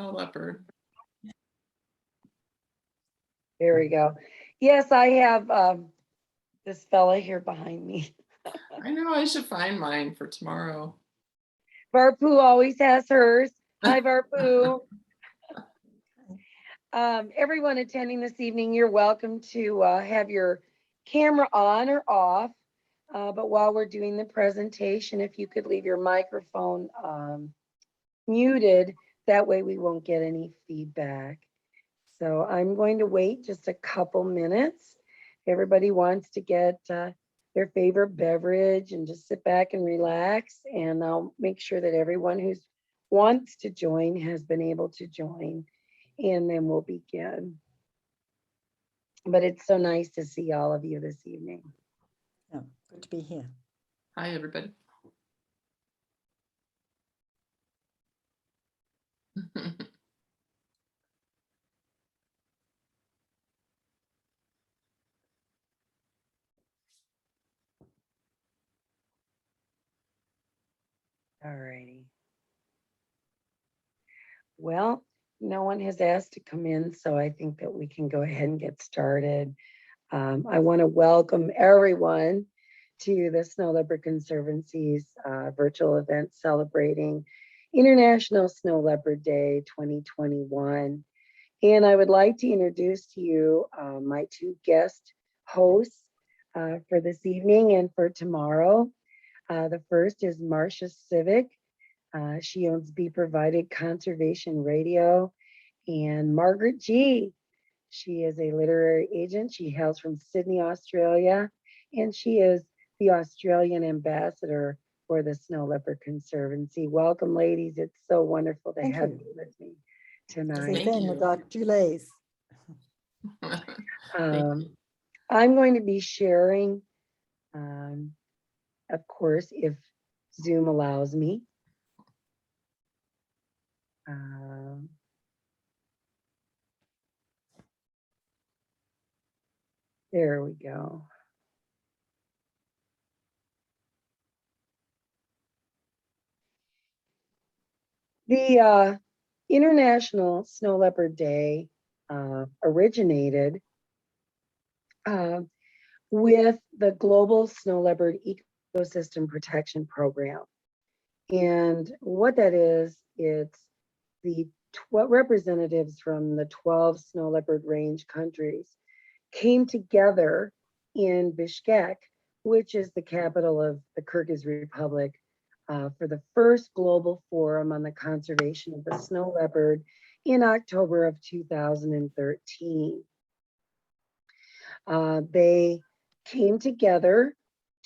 snow leopard. There we go. Yes, I have this fella here behind me. I know I should find mine for tomorrow. Varpoo always has hers. Hi, Varpoo. Everyone attending this evening, you're welcome to have your camera on or off. But while we're doing the presentation, if you could leave your microphone muted, that way we won't get any feedback. So I'm going to wait just a couple minutes. Everybody wants to get their favorite beverage and just sit back and relax. And I'll make sure that everyone who wants to join has been able to join. And then we'll begin. But it's so nice to see all of you this evening. Oh, good to be here. Hi, everybody. All righty. Well, no one has asked to come in, so I think that we can go ahead and get started. I want to welcome everyone to the Snow Leopard Conservancy's virtual event celebrating International Snow Leopard Day 2021. And I would like to introduce to you my two guest hosts for this evening and for tomorrow. The first is Marcia Sivek. She owns BeProvided Conservation Radio. And Margaret G. She is a literary agent. She hails from Sydney, Australia, and she is the Australian ambassador for the Snow Leopard Conservancy. Welcome, ladies. It's so wonderful to have you with me tonight. Thank you. Dr. Dulays. I'm going to be sharing, of course, if Zoom allows me. There we go. The International Snow Leopard Day originated with the Global Snow Leopard Ecosystem Protection Program. And what that is, it's the representatives from the 12 snow leopard range countries came together in Bishkek, which is the capital of the Kyrgyz Republic, for the first global forum on the conservation of the snow leopard in October of 2013. They came together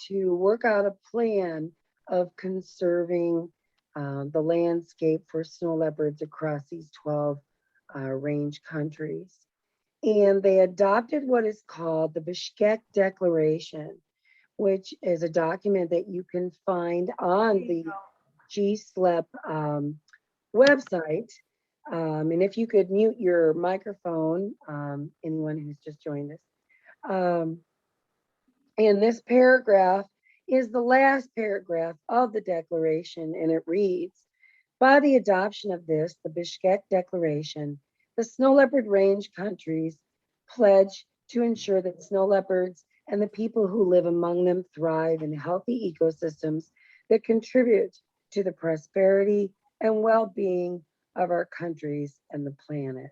to work out a plan of conserving the landscape for snow leopards across these 12 range countries. And they adopted what is called the Bishkek Declaration, which is a document that you can find on the GSLEP website. And if you could mute your microphone, anyone who's just joined us. And this paragraph is the last paragraph of the declaration, and it reads, by the adoption of this, the Bishkek Declaration, the snow leopard range countries pledge to ensure that snow leopards and the people who live among them thrive in healthy ecosystems that contribute to the prosperity and well-being of our countries and the planet.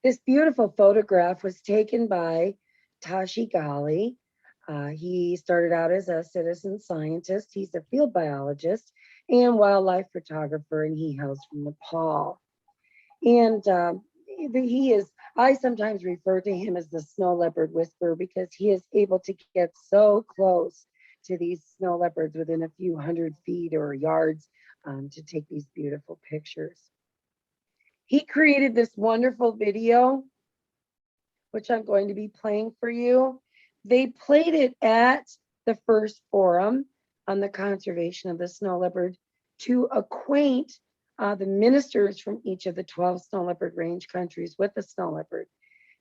This beautiful photograph was taken by Tashi Ghali. He started out as a citizen scientist. He's a field biologist and wildlife photographer, and he hails from Nepal. And I sometimes refer to him as the snow leopard whisperer because he is able to get so close to these snow leopards within a few hundred feet or yards to take these beautiful pictures. He created this wonderful video, which I'm going to be playing for you. They played it at the first forum on the conservation of the snow leopard to acquaint the ministers from each of the 12 snow leopard range countries with the snow leopard.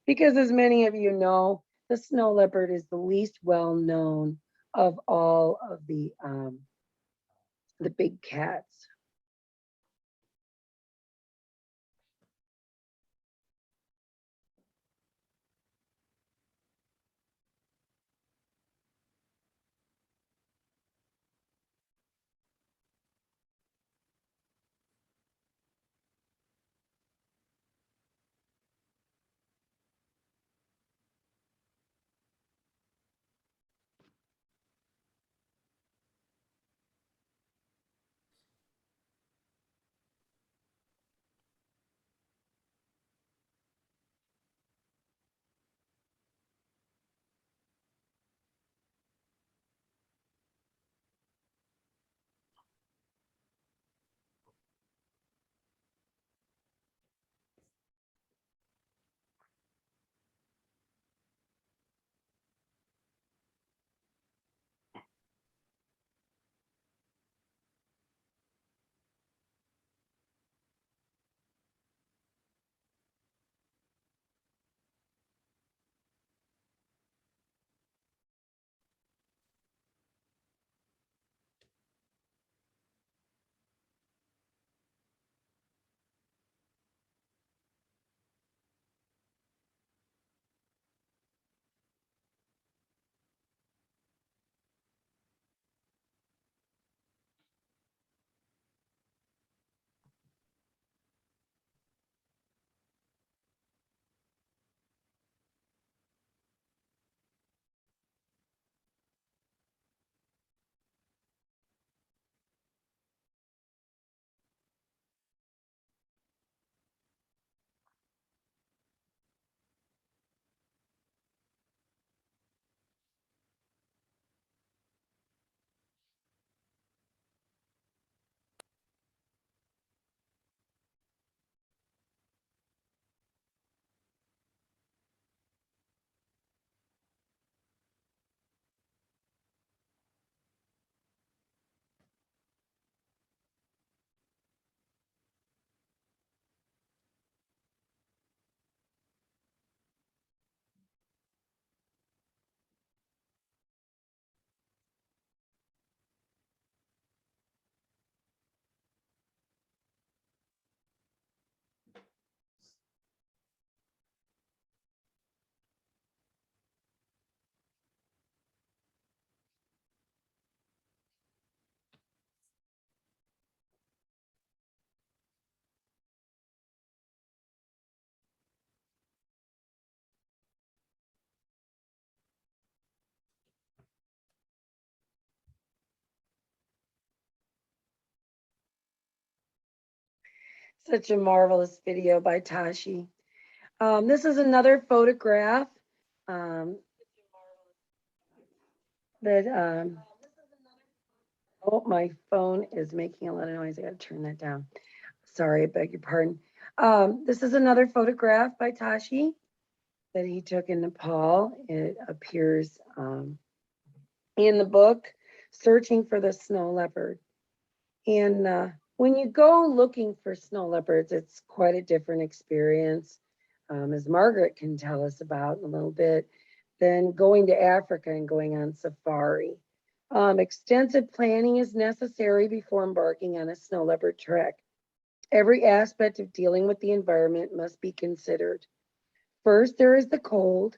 Because as many of you know, the snow leopard is the least well known of all of the big cats. Such a marvelous video by Tashi. This is another photograph um, that, oh, my phone is making a lot of noise. I gotta turn that down. Sorry, I beg your pardon. This is another photograph by Tashi that he took in Nepal. It appears in the book, Searching for the Snow Leopard. And when you go looking for snow leopards, it's quite a different experience, as Margaret can tell us about in a little bit, than going to Africa and going on safari. Extensive planning is necessary before embarking on a snow leopard trek. Every aspect of dealing with the environment must be considered. First, there is the cold.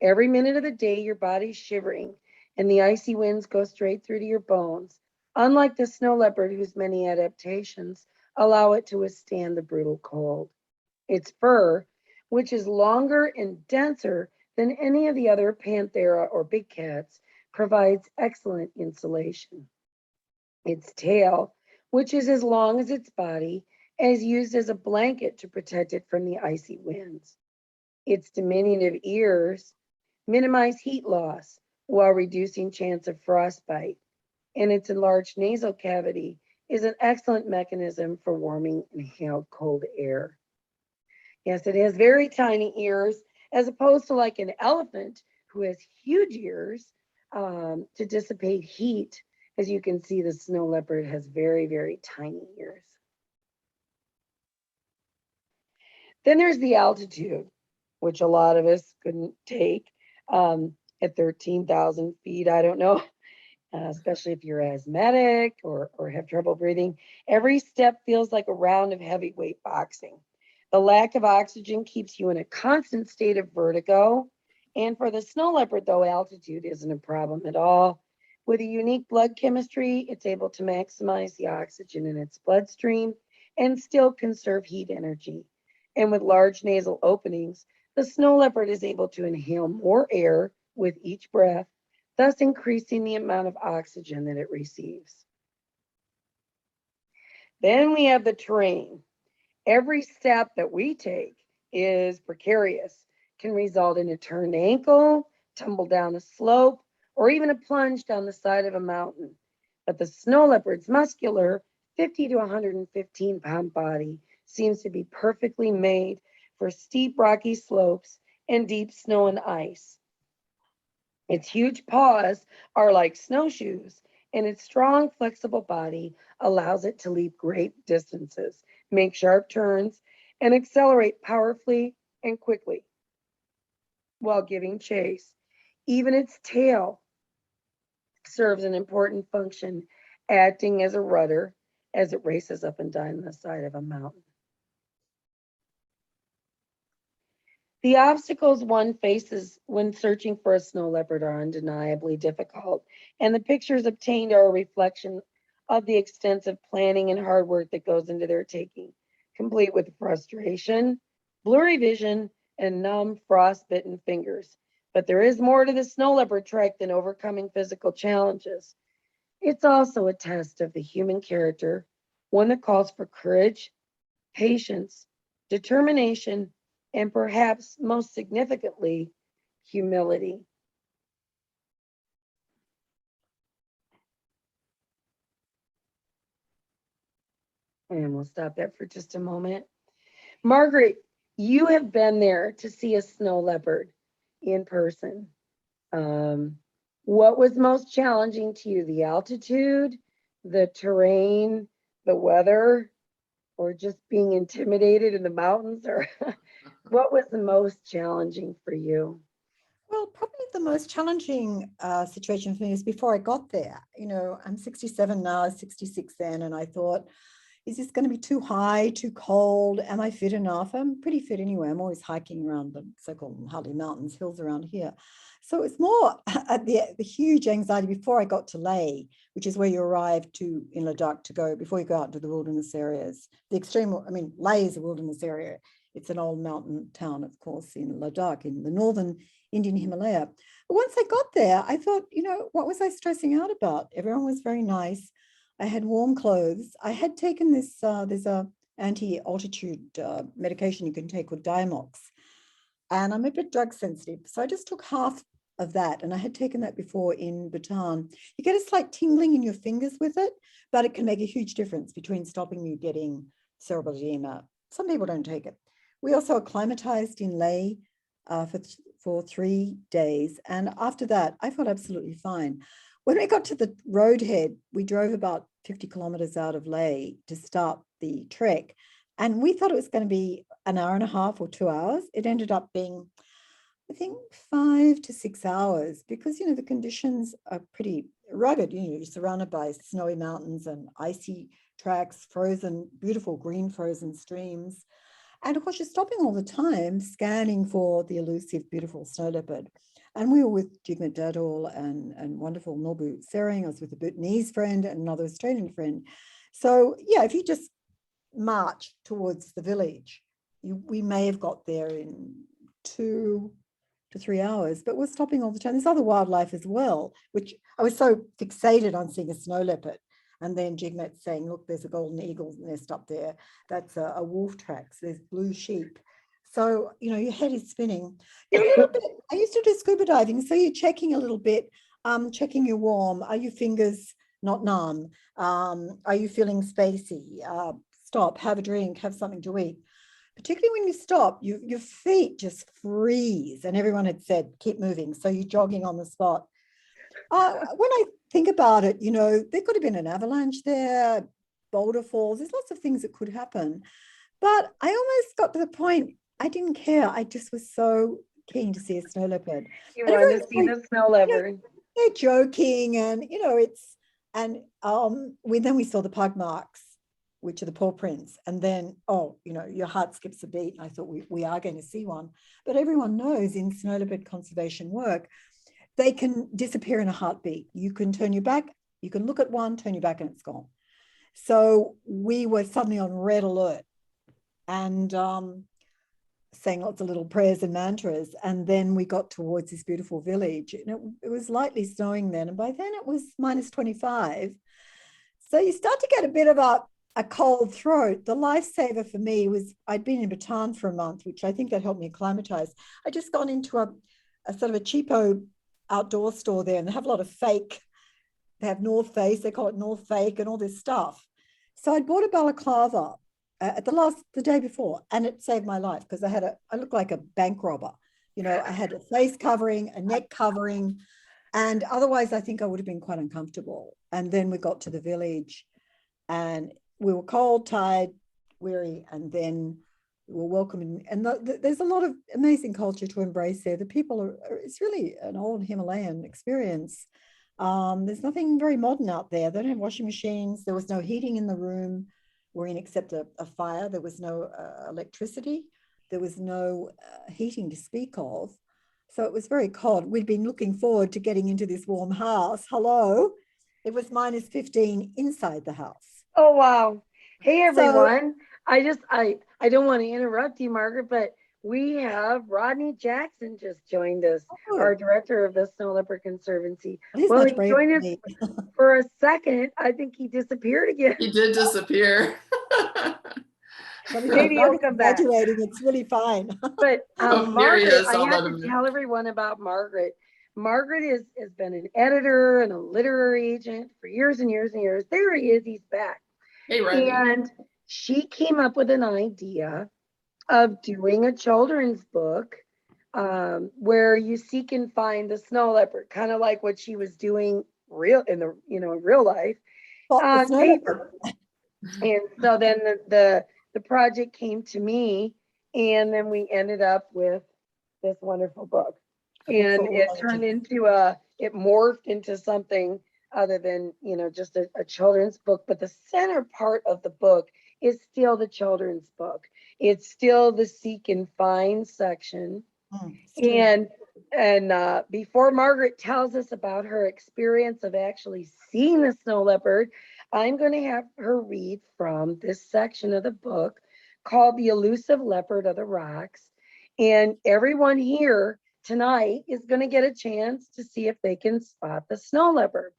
Every minute of the day, your body's shivering and the icy winds go straight through to your bones. Unlike the snow leopard, whose many adaptations allow it to withstand the brutal cold. Its fur, which is longer and denser than any of the other Panthera or big cats, provides excellent insulation. Its tail, which is as long as its body, is used as a blanket to protect it from the icy winds. Its diminutive ears minimize heat loss while reducing chance of frostbite, and its enlarged nasal cavity is an excellent mechanism for warming inhaled cold air. Yes, it has very tiny ears, as opposed to like an elephant who has huge ears to dissipate heat. As you can see, the snow leopard has very, very tiny ears. Then there's the altitude, which a lot of us couldn't take at 13,000 feet. I don't know, especially if you're asthmatic or have trouble breathing. Every step feels like a round of heavyweight boxing. The lack of oxygen keeps you in a constant state of vertigo. And for the snow leopard, though, altitude isn't a problem at all. With a unique blood chemistry, it's able to maximize the oxygen in its bloodstream and still conserve heat energy. And with large nasal openings, the snow leopard is able to inhale more air with each breath, thus increasing the amount of oxygen that it receives. Then we have the terrain. Every step that we take is precarious, can result in a turned ankle, tumble down a slope, or even a plunge down the side of a mountain. But the snow leopard's muscular 50 to 115 pound body seems to be perfectly made for steep rocky slopes and deep snow and ice. Its huge paws are like snowshoes, and its strong, flexible body allows it to leap great distances, make sharp turns, and accelerate powerfully and quickly while giving chase. Even its tail serves an important function, acting as a rudder as it races up and down the side of a mountain. The obstacles one faces when searching for a snow leopard are undeniably difficult, and the pictures obtained are a reflection of the extensive planning and hard work that goes into their taking, complete with frustration, blurry vision, and numb, frostbitten fingers. But there is more to the snow leopard trek than overcoming physical challenges. It's also a test of the human character, one that calls for courage, patience, determination, and perhaps most significantly, humility. And we'll stop that for just a moment. Margaret, you have been there to see a snow leopard in person. What was most challenging to you? The altitude, the terrain, the weather, or just being intimidated in the mountains? Or what was the most challenging for you? Well, probably the most challenging situation for me is before I got there. You know, I'm 67 now, I was 66 then, and I thought, is this going to be too high, too cold? Am I fit enough? I'm pretty fit anyway. I'm always hiking around the so-called Hartley Mountains, hills around here. So it's more at the huge anxiety before I got to Leh, which is where you arrive to in Ladakh to go before you go out to the wilderness areas. The extreme, I mean, Leh is a wilderness area. It's an old mountain town, of course, in Ladakh, in the northern Indian Himalaya. But once I got there, I thought, you know, what was I stressing out about? Everyone was very nice. I had warm clothes. I had taken this, there's a anti-altitude medication you can take called Diamox. And I'm a bit drug sensitive. So I just took half of that. And I had taken that before in Bhutan. You get a slight tingling in your fingers with it, but it can make a huge difference between stopping you getting cerebral edema. Some people don't take it. We also acclimatized in Leh for 3 days. And after that, I felt absolutely fine. When we got to the roadhead, we drove about 50 kilometers out of Leh to start the trek. And we thought it was going to be an hour and a half or 2 hours. It ended up being, I think, 5 to 6 hours because, the conditions are pretty rugged. You're surrounded by snowy mountains and icy tracks, frozen, beautiful green frozen streams. And of course, you're stopping all the time, scanning for the elusive, beautiful snow leopard. And we were with Jigmet Dadol and wonderful Nobu Sering. I was with a Bhutanese friend and another Australian friend. So yeah, if you just march towards the village, we may have got there in 2 to 3 hours, but we're stopping all the time. There's other wildlife as well, which I was so fixated on seeing a snow leopard. And then Jigmet saying, look, there's a golden eagle nest up there. That's a wolf tracks. There's blue sheep. So, your head is spinning. You're a little bit, I used to do scuba diving. So you're checking a little bit, checking you're warm. Are your fingers not numb? Are you feeling spacey? Stop, have a drink, have something to eat. Particularly when you stop, your feet just freeze. And everyone had said, keep moving. So you're jogging on the spot. When I think about it, there could have been an avalanche there, boulder falls. There's lots of things that could happen. But I almost got to the point, I didn't care. I just was so keen to see a snow leopard. You wanted to see the snow leopard. They're joking and, then we saw the pug marks, which are the paw prints. And then, your heart skips a beat. And I thought we are going to see one. But everyone knows in snow leopard conservation work, they can disappear in a heartbeat. You can turn your back, you can look at one, turn your back and it's gone. So we were suddenly on red alert and saying lots of little prayers and mantras. And then we got towards this beautiful village. It was lightly snowing then. And by then it was minus 25. So you start to get a bit of a cold throat. The lifesaver for me was I'd been in Bhutan for a month, which I think that helped me acclimatize. I just gone into a sort of a cheapo outdoor store there, and they have a lot of fake. They have North Face, they call it North Fake and all this stuff. So I bought a balaclava the day before, and it saved my life because I looked like a bank robber. I had a face covering, a neck covering, and otherwise I think I would have been quite uncomfortable. And then we got to the village and we were cold, tired, weary, and then we were welcoming. And there's a lot of amazing culture to embrace there. The people it's really an old Himalayan experience. There's nothing very modern out there. They don't have washing machines. There was no heating in the room we're in except a fire. There was no electricity. There was no heating to speak of. So it was very cold. We'd been looking forward to getting into this warm house. Hello. It was minus 15 inside the house. Oh, wow. Hey, everyone. I don't want to interrupt you, Margaret, but we have Rodney Jackson just joined us, our director of the Snow Leopard Conservancy. Well, he joined us for a second. I think he disappeared again. He did disappear. Maybe he'll come back. It's really fine. But Margaret, I have to tell everyone about Margaret. Margaret has been an editor and a literary agent for years and years and years. There he is. He's back. Hey, Rodney. And she came up with an idea of doing a children's book where you seek and find the snow leopard, kind of like what she was doing in real life. And so then the project came to me, and then we ended up with this wonderful book. And it turned into it morphed into something other than, just a children's book. But the center part of the book is still the children's book. It's still the seek and find section. And before Margaret tells us about her experience of actually seeing the snow leopard, I'm going to have her read from this section of the book called The Elusive Leopard of the Rocks. And everyone here tonight is going to get a chance to see if they can spot the snow leopard.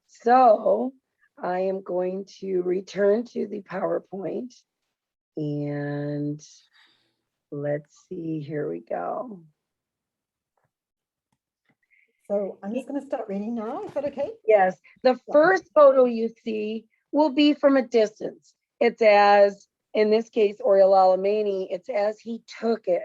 So I am going to return to the PowerPoint And let's see, here we go. So I'm just going to start reading now. Is that okay? Yes, the first photo you see will be from a distance. It's as, in this case, Oriel Alamani, it's as he took it.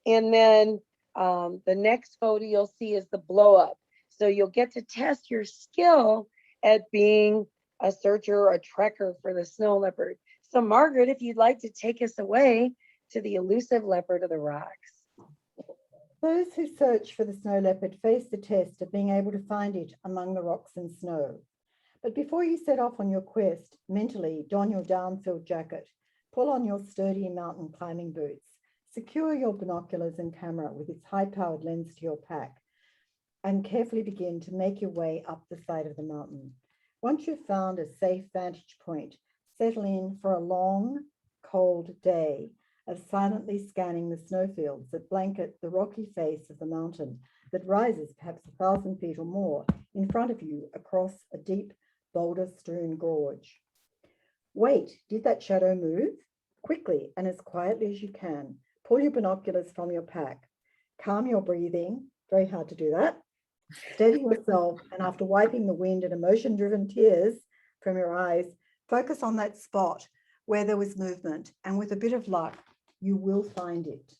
And then the next photo you'll see is the blow up. So you'll get to test your skill at being a searcher or a trekker for the snow leopard. So Margaret, if you'd like to take us away to the elusive leopard of the rocks. Those who search for the snow leopard face the test of being able to find it among the rocks and snow. But before you set off on your quest, mentally don your down-filled jacket, pull on your sturdy mountain climbing boots, secure your binoculars and camera with its high-powered lens to your pack, and carefully begin to make your way up the side of the mountain. Once you've found a safe vantage point, settle in for a long, cold day of silently scanning the snowfields that blanket the rocky face of the mountain that rises perhaps 1,000 feet or more in front of you across a deep boulder-strewn gorge. Wait, did that shadow move? Quickly and as quietly as you can, pull your binoculars from your pack, calm your breathing, very hard to do that, steady yourself, and after wiping the wind and emotion-driven tears from your eyes, focus on that spot where there was movement, and with a bit of luck, you will find it.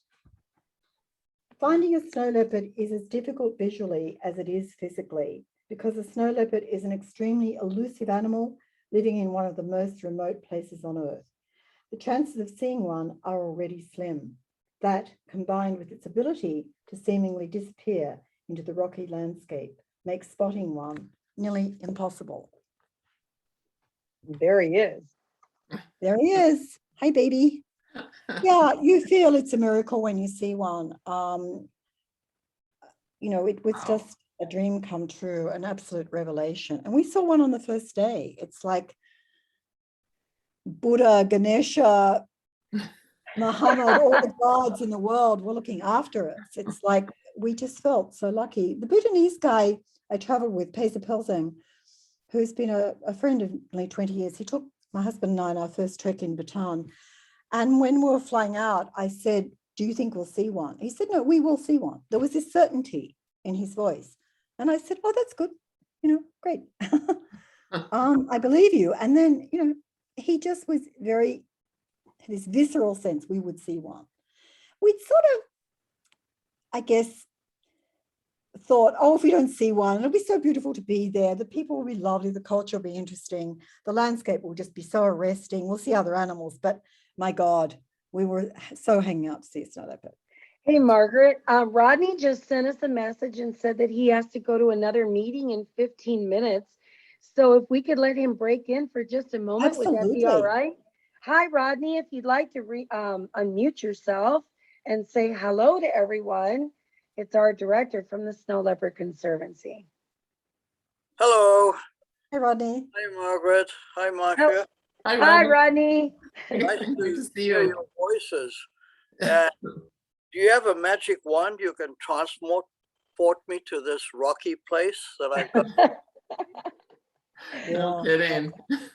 Finding a snow leopard is as difficult visually as it is physically, because a snow leopard is an extremely elusive animal living in one of the most remote places on Earth. The chances of seeing one are already slim. That, combined with its ability to seemingly disappear into the rocky landscape, makes spotting one nearly impossible. There he is. There he is. Hi, baby. Yeah, you feel it's a miracle when you see one. You know, it was just a dream come true, an absolute revelation. And we saw one on the first day. It's like Buddha, Ganesha, Muhammad, all the gods in the world were looking after us. It's like we just felt so lucky. The Bhutanese guy I traveled with, Pesa Pelzang, who's been a friend of nearly 20 years, he took my husband and I on our first trek in Bhutan. And when we were flying out, I said, do you think we'll see one? He said, no, we will see one. There was this certainty in his voice. And I said, oh, that's good. You know, great. I believe you. And then, you know, he just was very, this visceral sense we would see one. We'd sort of, I guess, thought, oh, if we don't see one, it'll be so beautiful to be there. The people will be lovely. The culture will be interesting. The landscape will just be so arresting. We'll see other animals. But my God, we were so hanging out to see a snow leopard. Hey, Margaret, Rodney just sent us a message and said that he has to go to another meeting in 15 minutes. So if we could let him break in for just a moment, would that be all right? Hi, Rodney, if you'd like to unmute yourself and say hello to everyone. It's our director from the Snow Leopard Conservancy. Hello. Hi, Rodney. Hi, Margaret. Hi, Marcia. Hi, Rodney. Nice Good to see hear you. your voices. And do you have a magic wand you can transport me to this rocky place that I've got? No kidding.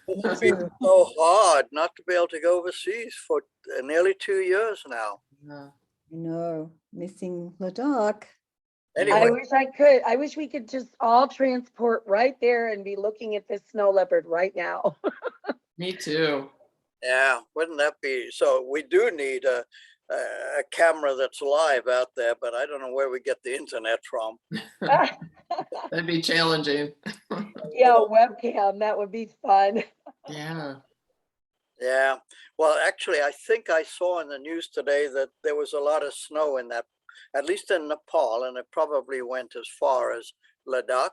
It's been so hard not to be able to go overseas for nearly 2 years now. Yeah. No, missing Ladakh. Anyway, I wish I could. I wish we could just all transport right there and be looking at this snow leopard right now. Me too. yeah, wouldn't that be? So we do need a camera that's live out there, but I don't know where we get the internet from. That'd be challenging. Yeah, webcam, that would be fun. Yeah. Yeah. Well, actually, I think I saw in the news today that there was a lot of snow in that, at least in Nepal, and it probably went as far as Ladakh.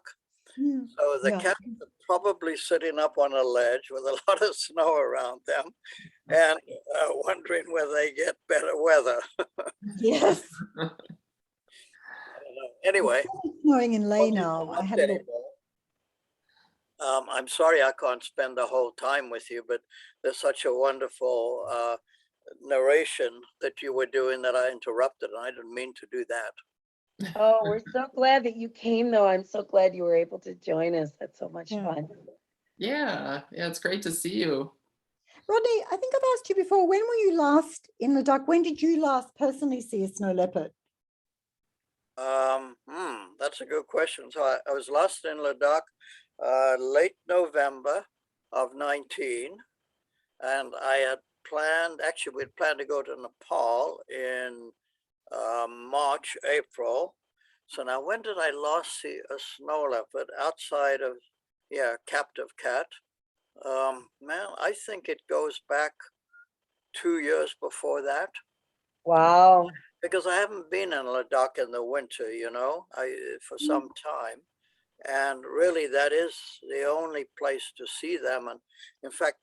So the cats are probably sitting up on a ledge with a lot of snow around them and wondering whether they get better weather. Yes. I don't know. Anyway. It's snowing in Leh now. I had a look. I'm sorry I can't spend the whole time with you, but there's such a wonderful narration that you were doing that I interrupted, and I didn't mean to do that. Oh, we're so glad that you came, though. I'm so glad you were able to join us. That's so much fun. Yeah. Yeah. It's great to see you. Rodney, I think I've asked you before, when were you last in Ladakh? When did you last personally see a snow leopard? That's a good question. So I was last in Ladakh late November of 19, and I had planned, actually we'd planned to go to Nepal in March, April. So now when did I last see a snow leopard outside of, captive cat? Man, I think it goes back 2 years before that. Wow. Because I haven't been in Ladakh in the winter, for some time. And really, that is the only place to see them. And in fact,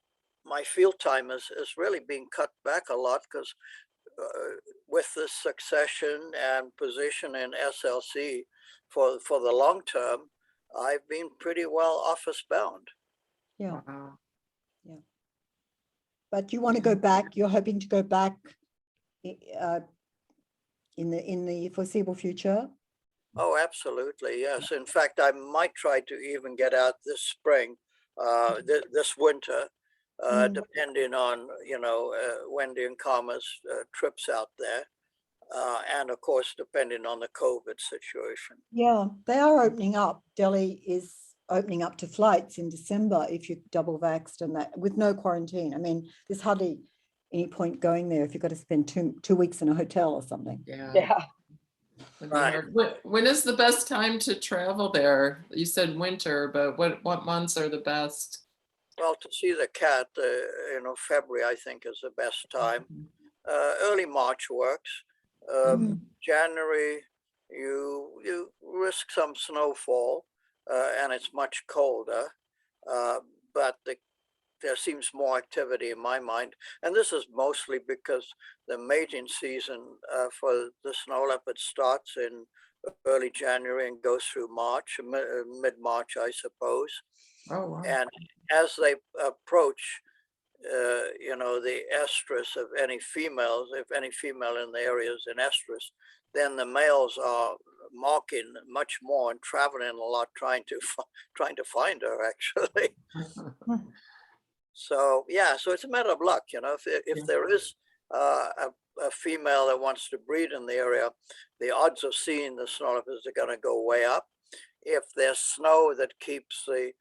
my field time is really being cut back a lot because with the succession and position in SLC for the long term, I've been pretty well office bound. Yeah, Wow. but you want to go back, you're hoping to go back in the foreseeable future? Oh, absolutely, yes. In fact, I might try to even get out this spring, this winter, depending on, Wendy and Karma's trips out there. And of course, depending on the COVID situation. Yeah, they are opening up. Delhi is opening up to flights in December if you're double vaxxed and that with no quarantine. I mean, there's hardly any point going there if you've got to spend two weeks in a hotel or something. Yeah. Yeah. Would be Right. hard. When is the best time to travel there? You said winter, but what months are the best? Well, to see the cat, February, I think, is the best time. Early March works. January, you risk some snowfall, and it's much colder, but there seems more activity in my mind. And this is mostly because the mating season for the snow leopard starts in early January and goes through March, mid-March, I suppose. Oh, wow. And as they approach, the estrus of any females, if any female in the area is in estrus, then the males are marking much more and traveling a lot, trying to find her actually. So so it's a matter of luck, if there is a female that wants to breed in the area, the odds of seeing the snow leopards are going to go way up. If there's snow that keeps the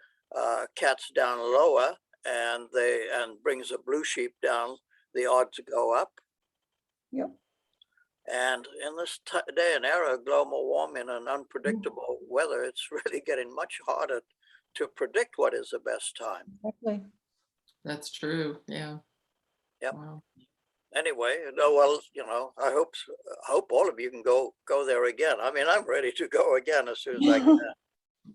cats down lower and brings a blue sheep down, the odds go up. Yep. And in this day and era of global warming and unpredictable weather, it's really getting much harder to predict what is the best time. Exactly. That's true. Yeah. Yep. Wow. Anyway, I hope all of you can go there again. I mean, I'm ready to go again as soon as I can.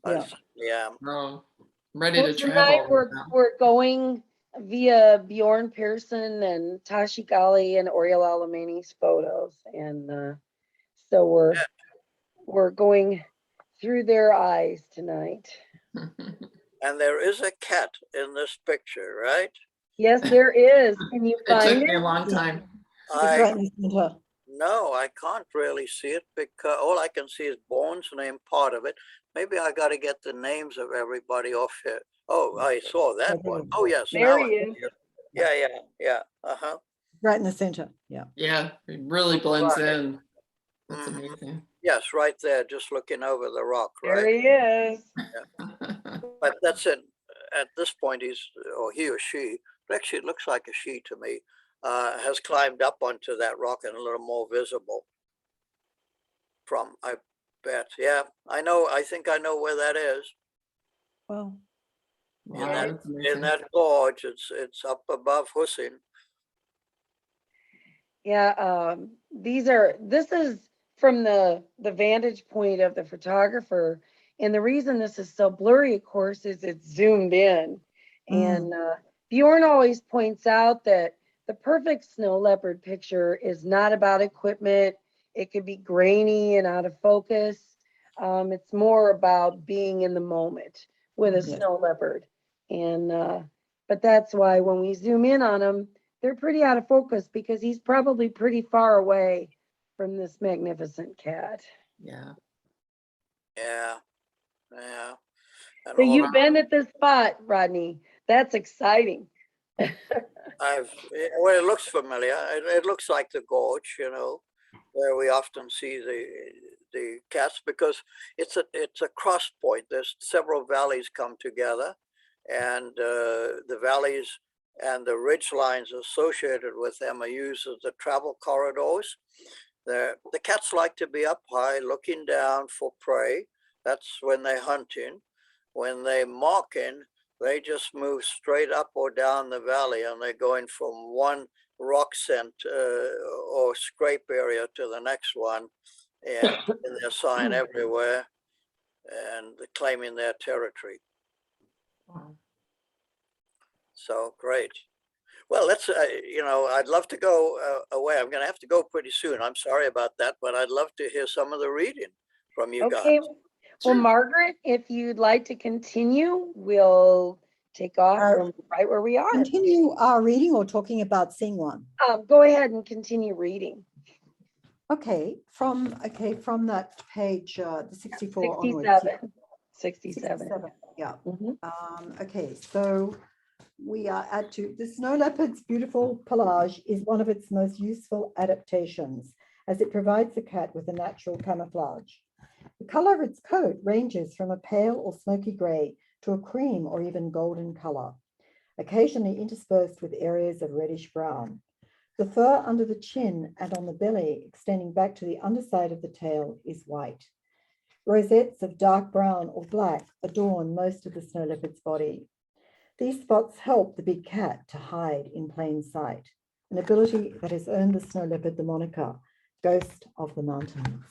Yeah. Yeah. Oh, I'm ready to Tonight travel. we're going via Bjorn Pearson and Tashi Gali and Oriel Alamani's photos, and so we're going through their eyes tonight. And there is a cat in this picture, right? Yes, there is. Can you It took find me a it? long time. It's right in the center. No, I can't really see it because all I can see is Bourne's name, part of it. Maybe I got to get the names of everybody off here. Oh, I saw that one. Oh, yes. There now he I is. see it. Yeah. Uh-huh. Right in the center. Yeah. Yeah, it really blends Right. in. That's Mhm. amazing. Yes, right there, just looking over the rock, There right? he is. But that's it. At this point, he or she, but actually it looks like a she to me, has climbed up onto that rock and a little more visible from, I bet. Yeah, I think I know where that is. Well, Wow, In that's amazing. that gorge, it's up above Hussein. Yeah, this is from the vantage point of the photographer. And the reason this is so blurry, of course, is it's zoomed in. And Bjorn always points out that the perfect snow leopard picture is not about equipment. It could be grainy and out of focus. It's more about being in the moment with a snow leopard. And but that's why when we zoom in on them, they're pretty out of focus because he's probably pretty far away from this magnificent cat. Yeah. Yeah. And So all you've been at this spot, Rodney. That's exciting. Well, it looks familiar. It looks like the gorge, you know, where we often see the cats, because it's a cross point. There's several valleys come together, and the valleys and the ridge lines associated with them are used as the travel corridors. The cats like to be up high, looking down for prey. That's when they're hunting. When they're marking, they just move straight up or down the valley, and they're going from one rock scent or scrape area to the next one, and their sign everywhere, and claiming their territory. Wow. So great. Well, let's, you know, I'd love to go away. I'm going to have to go pretty soon. I'm sorry about that, but I'd love to hear some of the reading from you guys. Okay, well, Margaret, if you'd like to continue, we'll take off from right where we are. Continue our reading or talking about seeing one? Go ahead and continue reading. Okay, from that page, the 64 onwards. yeah. 67. Yeah. Mhm. Okay, so we are the snow leopard's beautiful pelage is one of its most useful adaptations, as it provides the cat with a natural camouflage. The color of its coat ranges from a pale or smoky gray to a cream or even golden color, occasionally interspersed with areas of reddish brown. The fur under the chin and on the belly, extending back to the underside of the tail, is white. Rosettes of dark brown or black adorn most of the snow leopard's body. These spots help the big cat to hide in plain sight, an ability that has earned the snow leopard the moniker, Ghost of the Mountains.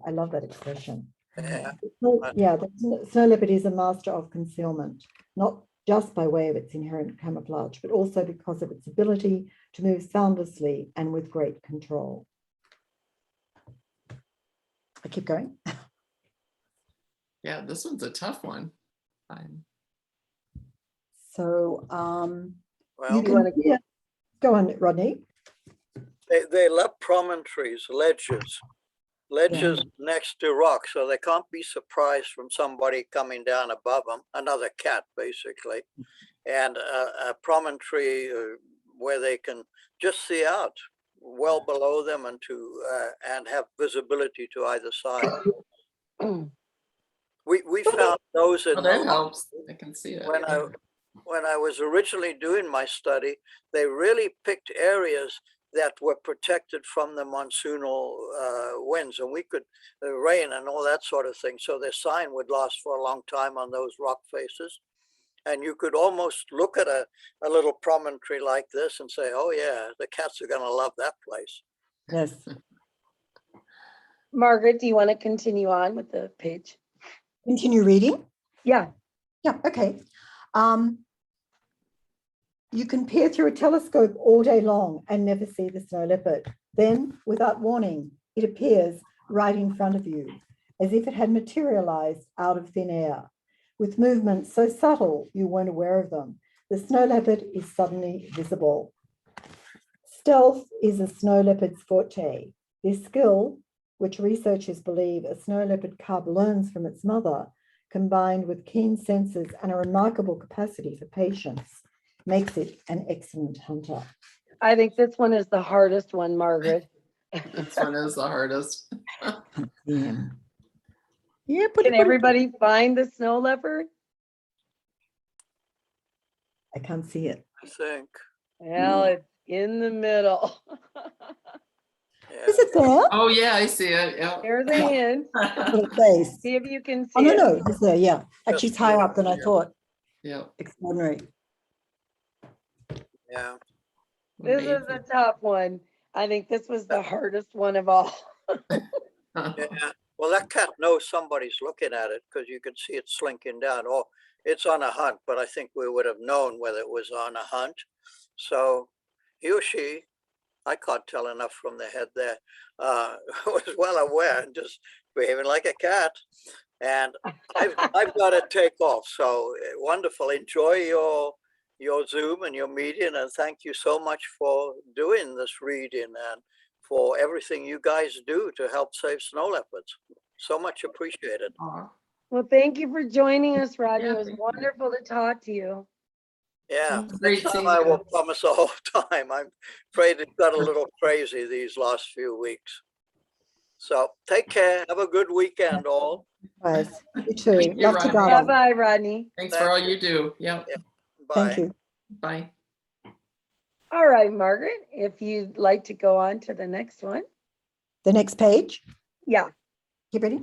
I love that expression. Yeah. Yeah, the snow leopard is a master of concealment, not just by way of its inherent camouflage, but also because of its ability to move soundlessly and with great control. I keep going. Yeah, this one's a tough one. So Well, you can go on, Rodney. they love promontories, ledges next to rocks, so they can't be surprised from somebody coming down above them, another cat basically, and a promontory where they can just see out well below them and have visibility to either side. We found those in That helps. I can see it. when I was originally doing my study. They really picked areas that were protected from the monsoonal winds, and we could rain and all that sort of thing. So their sign would last for a long time on those rock faces. And you could almost look at a little promontory like this and say, oh yeah, the cats are going to love that place. Yes. Margaret, do you want to continue on with the page? Continue reading? Yeah. Yeah, okay. You can peer through a telescope all day long and never see the snow leopard. Then, without warning, it appears right in front of you, as if it had materialized out of thin air. With movements so subtle you weren't aware of them, the snow leopard is suddenly visible. Stealth is a snow leopard's forte. This skill, which researchers believe a snow leopard cub learns from its mother, combined with keen senses and a remarkable capacity for patience, makes it an excellent hunter. I think this one is the hardest one, Margaret. This one is the hardest. Yeah. Can everybody find the snow leopard? I can't see it. I think. Well, it's in the middle. Yeah. Is it there? Oh yeah, I see it. Yeah. There's a hint. Little face. See if you can see Oh, no, it. no, it's there, yeah. Actually, it's higher up than I thought. Yeah. Extraordinary. Yeah. This is a tough one. I think this was the hardest one of all. Yeah. Well, that cat knows somebody's looking at it because you can see it slinking down. Oh, it's on a hunt, but I think we would have known whether it was on a hunt. So he or she, I can't tell enough from the head there, was well aware and just behaving like a cat. And I've got to take off. So wonderful. Enjoy your Zoom and your meeting. And thank you so much for doing this reading and for everything you guys do to help save snow leopards. So much appreciated. Aw. Well, thank you for joining us, Rodney. Yeah, It was thank you. wonderful to talk to you. Yeah, Great next time seeing I will you. promise a whole time. I'm afraid it got a little crazy these last few weeks. So take care. Have a good weekend, all. Guys, you too. Thank you, Love to Rodney. garden. Bye-bye, Rodney. Thanks for all you do. Yep. Yeah. Thank Bye. you. Bye. All right, Margaret, if you'd like to go on to the next one. The next page. Yeah. You ready?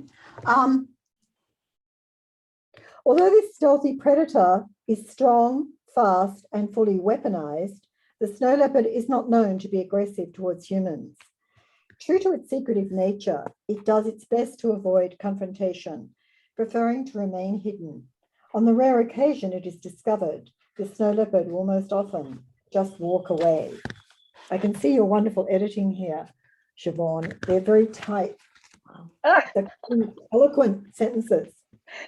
Although this stealthy predator is strong, fast, and fully weaponized, the snow leopard is not known to be aggressive towards humans. True to its secretive nature, it does its best to avoid confrontation, preferring to remain hidden. On the rare occasion it is discovered, the snow leopard will most often just walk away. I can see your wonderful editing here, Siobhan. They're very tight, they're eloquent sentences.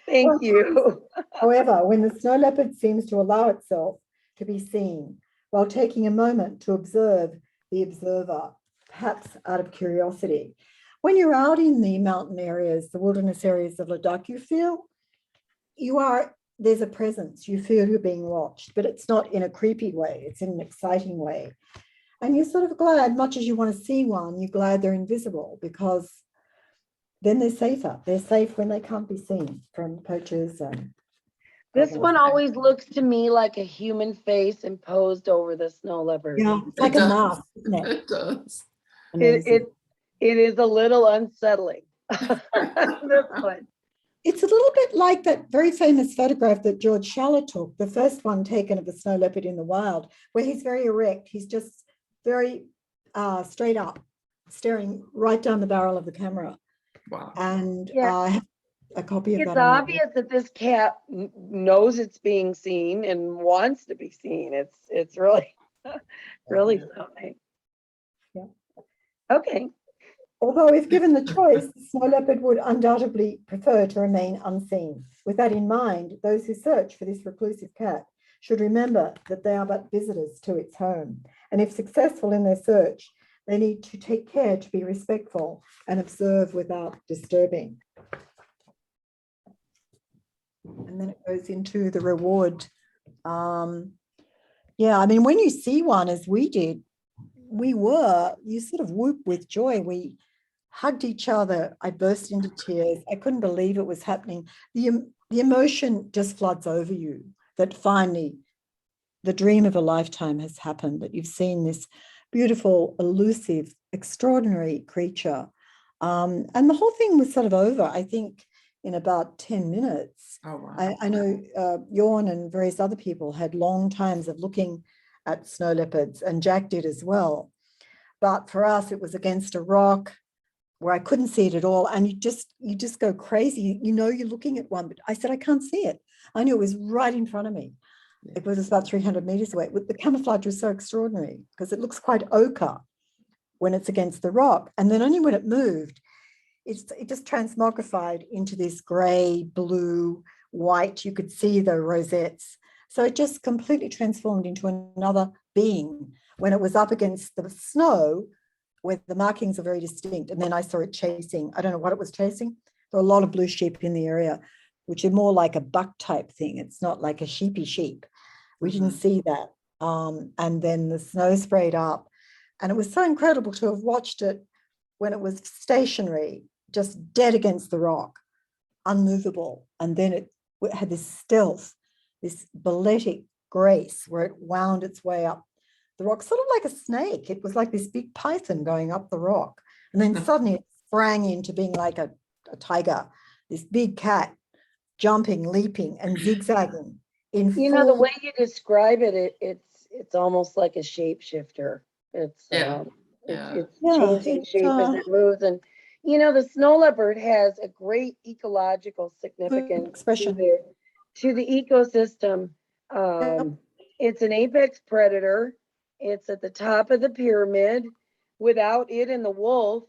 Thank you. However, when the snow leopard seems to allow itself to be seen while taking a moment to observe the observer, perhaps out of curiosity. When you're out in the mountain areas, the wilderness areas of Ladakh, you feel there's a presence, you feel you're being watched, but it's not in a creepy way, it's in an exciting way. And you're sort of glad, much as you want to see one, you're glad they're invisible because then they're safer. They're safe when they can't be seen from poachers. And This one always looks to me like a human face imposed over the snow leopard. yeah, it's like It a does. mask, isn't it? It does. It is a little unsettling. This one. It's a little bit like that very famous photograph that George Schaller took, the first one taken of the snow leopard in the wild, where he's very erect. He's just very straight up, staring right down the barrel of the camera. Wow. And Yeah. I have a copy of It's that. obvious that this cat knows it's being seen and wants to be seen. It's really, really something. Yeah. Okay. Although if given the choice, the snow leopard would undoubtedly prefer to remain unseen. With that in mind, those who search for this reclusive cat should remember that they are but visitors to its home. And if successful in their search, they need to take care to be respectful and observe without disturbing. And then it goes into the reward. Yeah, I mean, when you see one, as we did, you sort of whoop with joy. We hugged each other. I burst into tears. I couldn't believe it was happening. The emotion just floods over you that finally the dream of a lifetime has happened, that you've seen this beautiful, elusive, extraordinary creature. And the whole thing was sort of over, I think, in about 10 minutes. Oh, wow. I know Jorn and various other people had long times of looking at snow leopards, and Jack did as well. But for us, it was against a rock where I couldn't see it at all. And you just go crazy. You know, you're looking at one, but I said, I can't see it. I knew it was right in front of me. It was about 300 meters away. The camouflage was so extraordinary because it looks quite ochre when it's against the rock. And then only when it moved, it just transmogrified into this gray, blue, white. You could see the rosettes. So it just completely transformed into another being when it was up against the snow where the markings are very distinct. And then I saw it chasing. I don't know what it was chasing. There were a lot of blue sheep in the area, which are more like a buck type thing. It's not like a sheepy sheep. We didn't see that. And then the snow sprayed up. And it was so incredible to have watched it when it was stationary, just dead against the rock, unmovable. And then it had this stealth, this balletic grace where it wound its way up the rock, sort of like a snake. It was like this big python going up the rock. And then suddenly it sprang into being like a tiger, this big cat jumping, leaping and zigzagging in You know, the way you describe it, it's almost like a shapeshifter. It's changing shape as it moves. And you know, the snow leopard has a great ecological significance to the ecosystem. It's an apex predator. It's at the top of the pyramid. Without it and the wolf,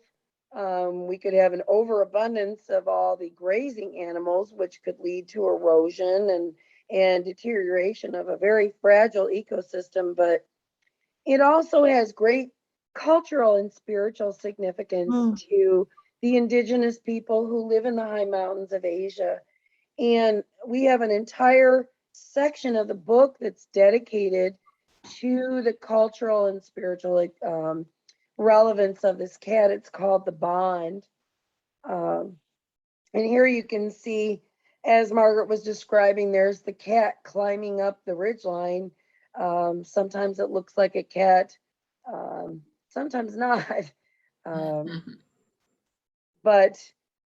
we could have an overabundance of all the grazing animals, which could lead to erosion and deterioration of a very fragile ecosystem. But it also has great cultural and spiritual significance to the indigenous people who live in the high mountains of Asia. And we have an entire section of the book that's dedicated to the cultural and spiritual relevance of this cat. It's called The Bond. And here you can see, as Margaret was describing, there's the cat climbing up the ridgeline. Sometimes it looks like a cat, sometimes not. But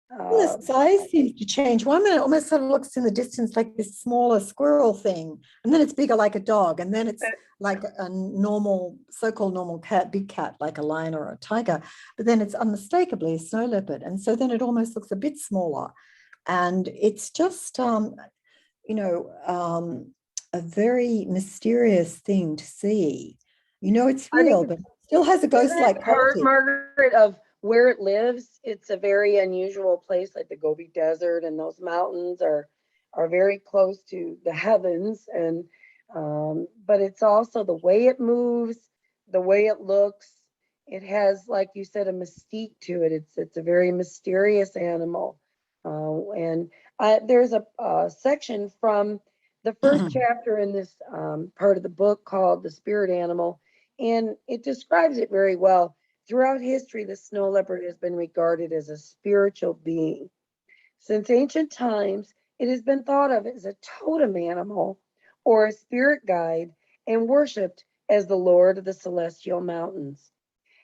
The size seems to change. 1 minute it almost sort of looks in the distance like this smaller squirrel thing, and then it's bigger like a dog, and then it's like a normal, so-called normal cat, big cat, like a lion or a tiger, but then it's unmistakably a snow leopard. And so then it almost looks a bit smaller. And it's just, you know, a very mysterious thing to see. You know, it's real, but it still has a ghost-like quality. Margaret, of where it lives, it's a very unusual place, like the Gobi Desert, and those mountains are very close to the heavens. And but it's also the way it moves, the way it looks. It has, like you said, a mystique to it. It's a very mysterious animal. And there's a section from the first chapter in this part of the book called The Spirit Animal, and it describes it very well. Throughout history, the snow leopard has been regarded as a spiritual being. Since ancient times, it has been thought of as a totem animal or a spirit guide and worshipped as the lord of the celestial mountains.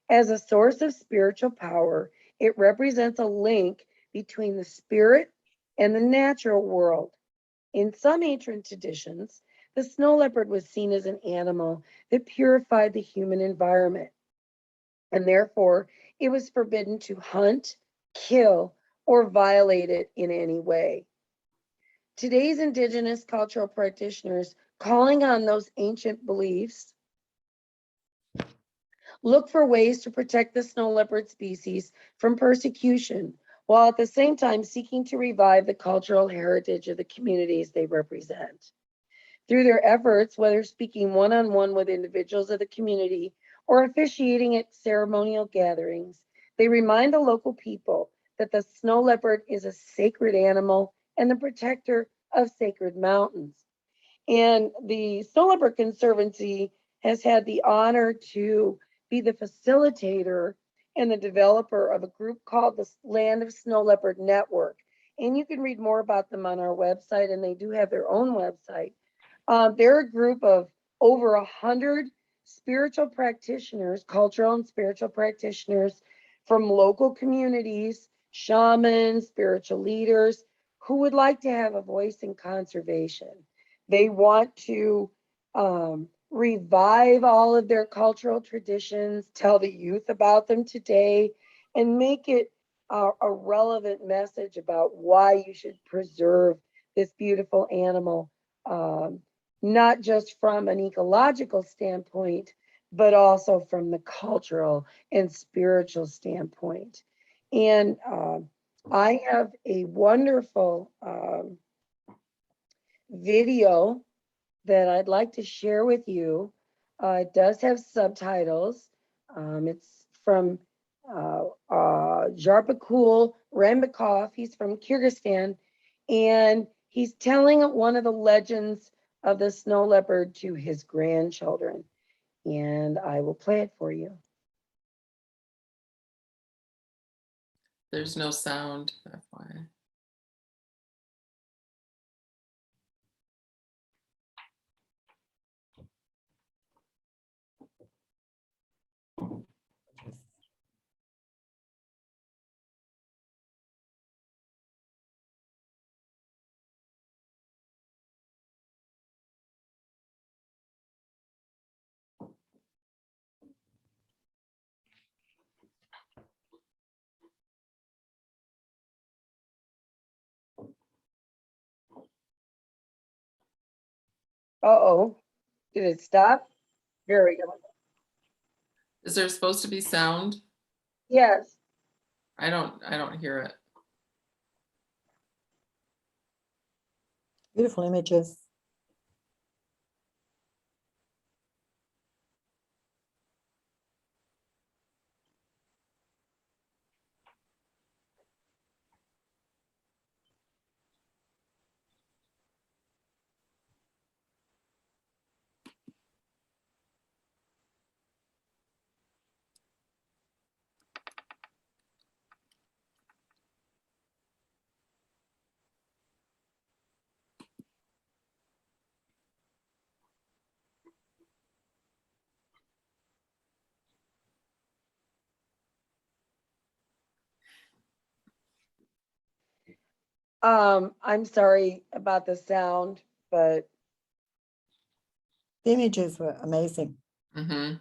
As a source of spiritual power, it represents a link between the spirit and the natural world. In some ancient traditions, the snow leopard was seen as an animal that purified the human environment, and therefore it was forbidden to hunt, kill, or violate it in any way. Today's indigenous cultural practitioners, calling on those ancient beliefs, look for ways to protect the snow leopard species from persecution, while at the same time seeking to revive the cultural heritage of the communities they represent. Through their efforts, whether speaking one-on-one with individuals of the community or officiating at ceremonial gatherings, they remind the local people that the snow leopard is a sacred animal and the protector of sacred mountains. And the Snow Leopard Conservancy has had the honor to be the facilitator and the developer of a group called the Land of Snow Leopard Network. And you can read more about them on our website, and they do have their own website. They're a group of over 100 spiritual practitioners, cultural and spiritual practitioners from local communities, shamans, spiritual leaders, who would like to have a voice in conservation. They want to revive all of their cultural traditions, tell the youth about them today, and make it a relevant message about why you should preserve this beautiful animal, not just from an ecological standpoint, but also from the cultural and spiritual standpoint. And I have a wonderful video that I'd like to share with you. It does have subtitles. It's from Zharpakul Rambakov. He's from Kyrgyzstan, and he's telling one of the legends of the snow leopard to his grandchildren. And I will play it for you. There's no sound, FYI. Uh-oh, did it stop? There we go. Is there supposed to be sound? Yes. I don't hear it. Beautiful images. I'm sorry about the sound, but The images were amazing, Mm-hmm.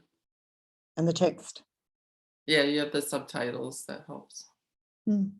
and the text. Yeah, you have the subtitles, that helps. Mm.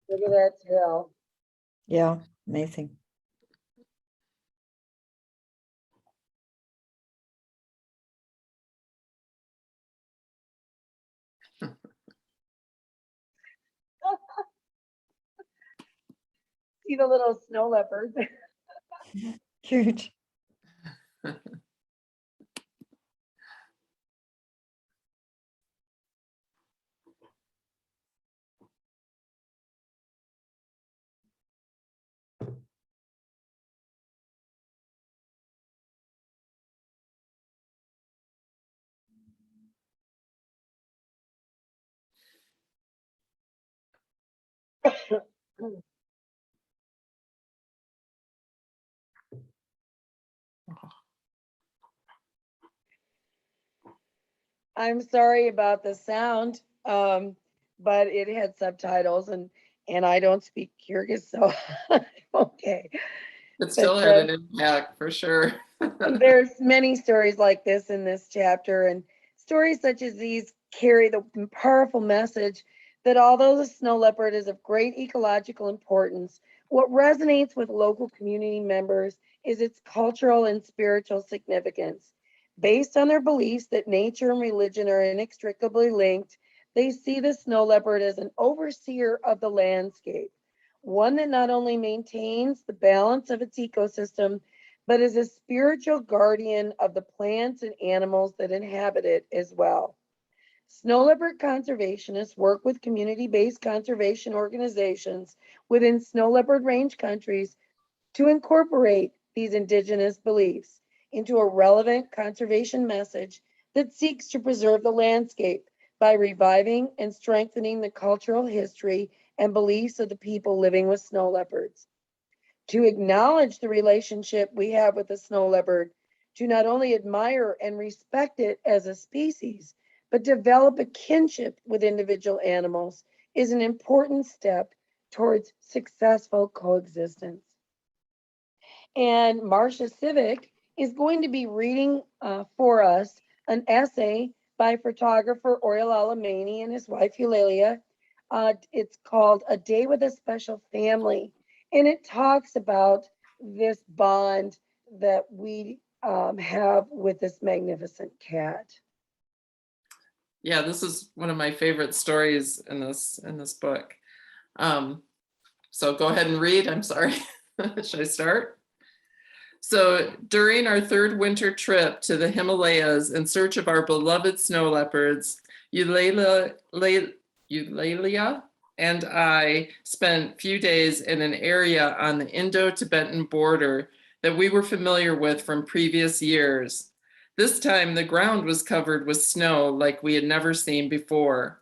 look at that tail. Yeah, amazing. See the little snow leopard. Cute. I'm sorry about the sound, but it had subtitles and I don't speak Kyrgyz, so okay. It still had an impact for sure. There's many stories like this in this chapter, and stories such as these carry the powerful message that although the snow leopard is of great ecological importance, what resonates with local community members is its cultural and spiritual significance. Based on their beliefs that nature and religion are inextricably linked, they see the snow leopard as an overseer of the landscape, one that not only maintains the balance of its ecosystem, but is a spiritual guardian of the plants and animals that inhabit it as well. Snow leopard conservationists work with community-based conservation organizations within snow leopard range countries to incorporate these indigenous beliefs into a relevant conservation message that seeks to preserve the landscape by reviving and strengthening the cultural history and beliefs of the people living with snow leopards. To acknowledge the relationship we have with the snow leopard, to not only admire and respect it as a species, but develop a kinship with individual animals is an important step towards successful coexistence. And Marcia Sivek is going to be reading for us an essay by photographer Oriel Alamani and his wife Eulalia. It's called A Day with a Special Family, and it talks about this bond that we have with this magnificent cat. Yeah, this is one of my favorite stories in this book. So go ahead and read. I'm sorry. Should I start? So during our third winter trip to the Himalayas in search of our beloved snow leopards, Eulalia and I spent few days in an area on the Indo-Tibetan border that we were familiar with from previous years. This time the ground was covered with snow like we had never seen before.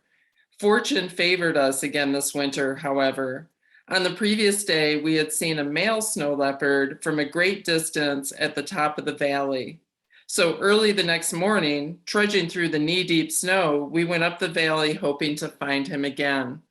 Fortune favored us again this winter, however. On the previous day, we had seen a male snow leopard from a great distance at the top of the valley. So early the next morning, trudging through the knee-deep snow, we went up the valley hoping to find him again.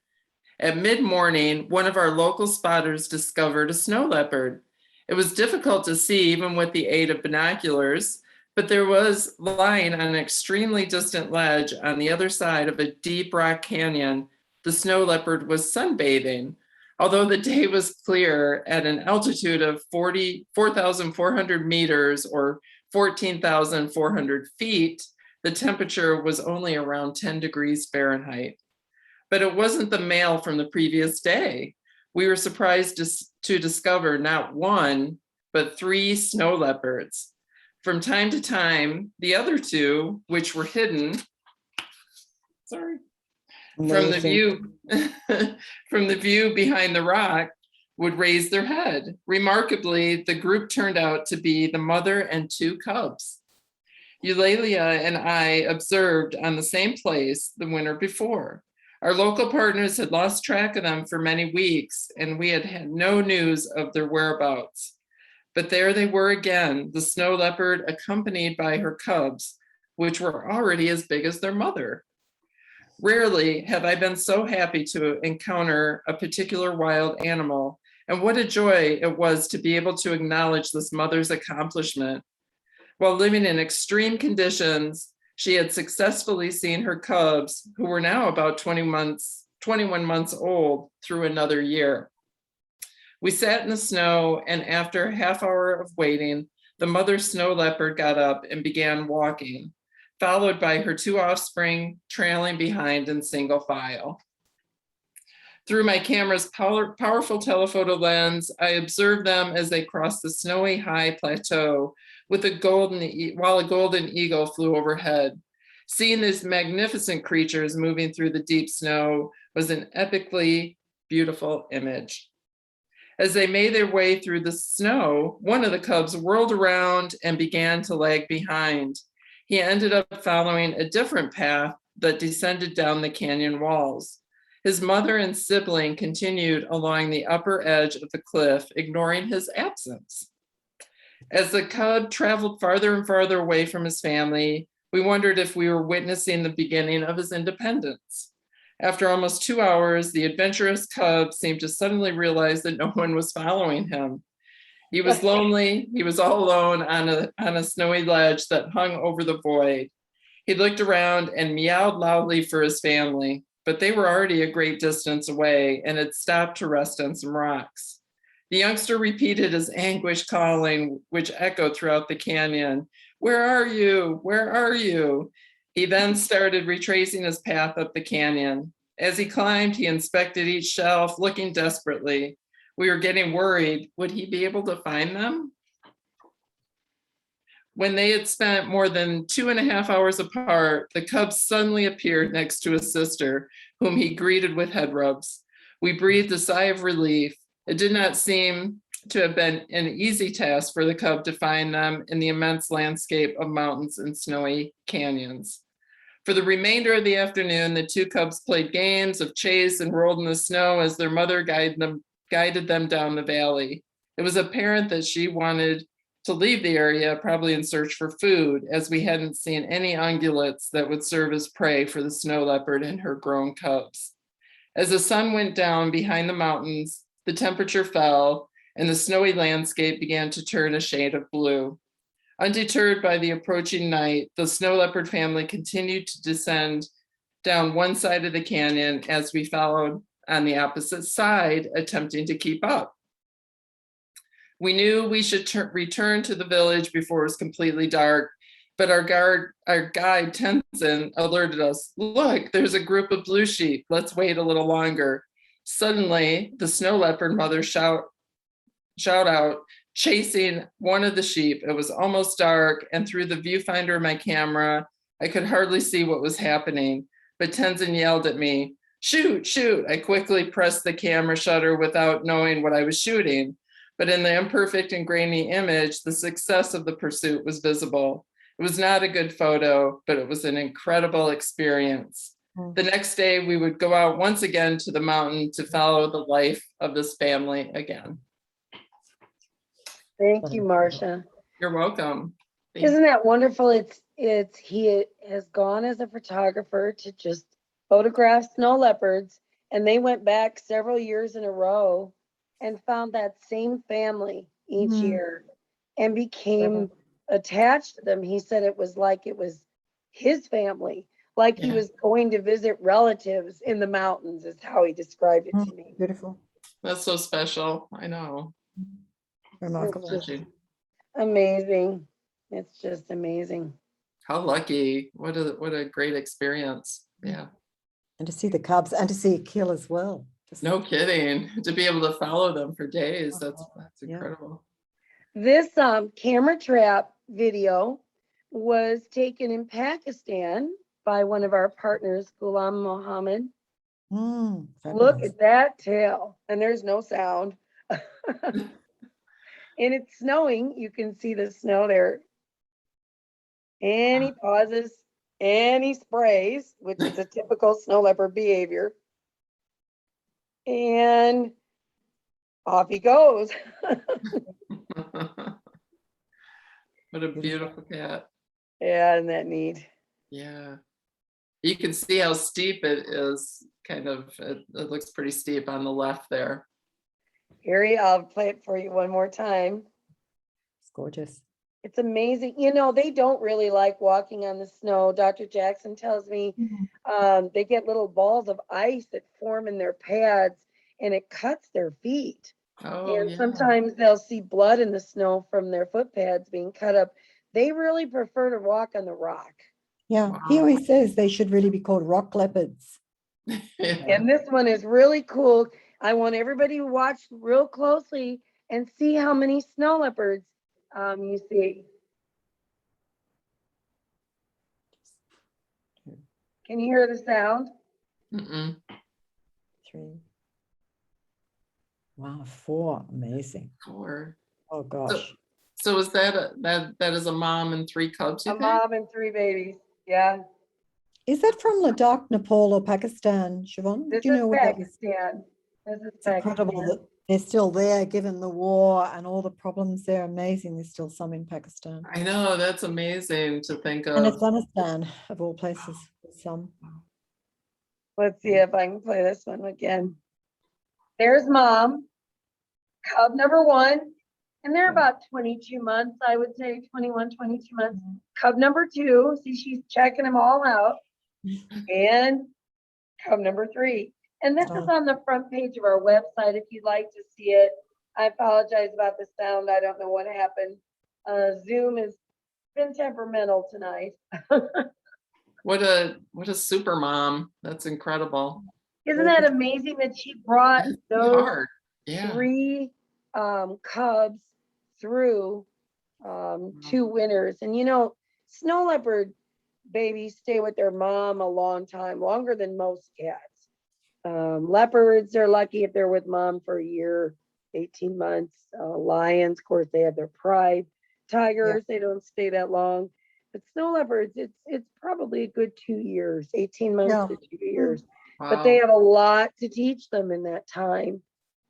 At mid-morning, one of our local spotters discovered a snow leopard. It was difficult to see even with the aid of binoculars, but there was lying on an extremely distant ledge on the other side of a deep rock canyon. The snow leopard was sunbathing. Although the day was clear at an altitude of 4,400 meters or 14,400 feet, the temperature was only around 10 degrees Fahrenheit. But it wasn't the male from the previous day. We were surprised to discover not one, but 3 snow leopards. From time to time, the other 2, which were hidden, from the view behind the rock, would raise their head. Remarkably, the group turned out to be the mother and 2 cubs. Eulalia and I observed on the same place the winter before. Our local partners had lost track of them for many weeks, and we had had no news of their whereabouts. But there they were again, the snow leopard accompanied by her cubs, which were already as big as their mother. Rarely have I been so happy to encounter a particular wild animal, and what a joy it was to be able to acknowledge this mother's accomplishment. While living in extreme conditions, she had successfully seen her cubs, who were now about 21 months old, through another year. We sat in the snow, and after a half hour of waiting, the mother snow leopard got up and began walking, followed by her 2 offspring trailing behind in single file. Through my camera's powerful telephoto lens, I observed them as they crossed the snowy high plateau while a golden eagle flew overhead. Seeing these magnificent creatures moving through the deep snow was an epically beautiful image. As they made their way through the snow, one of the cubs whirled around and began to lag behind. He ended up following a different path that descended down the canyon walls. His mother and sibling continued along the upper edge of the cliff, ignoring his absence. As the cub traveled farther and farther away from his family, we wondered if we were witnessing the beginning of his independence. After almost 2 hours, the adventurous cub seemed to suddenly realize that no one was following him. He was lonely. He was all alone on a snowy ledge that hung over the void. He looked around and meowed loudly for his family, but they were already a great distance away and had stopped to rest on some rocks. The youngster repeated his anguished calling, which echoed throughout the canyon. "Where are you? Where are you?" He then started retracing his path up the canyon. As he climbed, he inspected each shelf, looking desperately. We were getting worried. Would he be able to find them? When they had spent more than 2.5 hours apart, the cub suddenly appeared next to his sister, whom he greeted with head rubs. We breathed a sigh of relief. It did not seem to have been an easy task for the cub to find them in the immense landscape of mountains and snowy canyons. For the remainder of the afternoon, the 2 cubs played games of chase and rolled in the snow as their mother guided them down the valley. It was apparent that she wanted to leave the area, probably in search for food, as we hadn't seen any ungulates that would serve as prey for the snow leopard and her grown cubs. As the sun went down behind the mountains, the temperature fell and the snowy landscape began to turn a shade of blue. Undeterred by the approaching night, the snow leopard family continued to descend down one side of the canyon as we followed on the opposite side, attempting to keep up. We knew we should return to the village before it was completely dark, but our guide Tenzin alerted us, "Look, there's a group of blue sheep. Let's wait a little longer." Suddenly, the snow leopard mother shout out, chasing one of the sheep. It was almost dark, and through the viewfinder of my camera, I could hardly see what was happening, but Tenzin yelled at me, "Shoot, shoot." I quickly pressed the camera shutter without knowing what I was shooting. But in the imperfect and grainy image, the success of the pursuit was visible. It was not a good photo, but it was an incredible experience. The next day, we would go out once again to the mountain to follow the life of this family again. Thank you, Marcia. You're welcome. Isn't that wonderful? He has gone as a photographer to just photograph snow leopards, and they went back several years in a row and found that same family each year and became attached to them. He said it was like it was his family, like he was going to visit relatives in the mountains, is how he described it to me. Beautiful. That's so special. I know. Remarkable. It's just amazing. It's just amazing. How lucky. What a great experience. Yeah. And to see the cubs and to see Akil as well. Just No kidding. To be able to follow them for days. That's Yeah. incredible. This camera trap video was taken in Pakistan by one of our partners, Ghulam Mohammed. Look fabulous. at that tail, and there's no sound. And it's snowing. You can see the snow there. And he pauses and he sprays, which is a typical snow leopard behavior. And off he goes. What a beautiful cat. Yeah, isn't that neat? Yeah. You can see how steep it is. Kind of, it looks pretty steep on the left there. Harry, I'll play it for you one more time. It's gorgeous. It's amazing. You know, they don't really like walking on the snow. Dr. Jackson tells me they get little balls of ice that form in their pads and it cuts their feet. Oh, And yeah. sometimes they'll see blood in the snow from their foot pads being cut up. They really prefer to walk on the rock. Yeah, he Wow. always says they should really be called rock leopards. Yeah. And this one is really cool. I want everybody to watch real closely and see how many snow leopards you see. Can you hear the sound? Mm-mm. 3. Wow, 4. Amazing. 4. Oh gosh. So is that that is a mom and 3 cubs, you A think? mom and 3 babies. Yeah. Is that from Ladakh, Nepal, or Pakistan, Siobhan? This Do you is know where that is? Pakistan. This is It's incredible Pakistan. that they're still there given the war and all the problems there. Amazing. There's still some in Pakistan. I know, that's amazing to think And of. Afghanistan, of all places, some. Let's see if I can play this one again. There's mom, cub number 1, and they're about 22 months, I would say 21, 22 months. Cub number 2, see, she's checking them all out. And cub number 3. And this is on the front page of our website if you'd like to see it. I apologize about the sound. I don't know what happened. Zoom has been temperamental tonight. What a super mom. That's incredible. Isn't that amazing that she brought It's those hard. Yeah. 3 cubs through 2 winters? And you know, snow leopard babies stay with their mom a long time, longer than most cats. Leopards are lucky if they're with mom for a year, 18 months. Lions, of course, they have their pride. Tigers, they don't stay that long. But snow leopards, it's probably a good 2 years, 18 months to 2 years. But they Wow. have a lot to teach them in that time.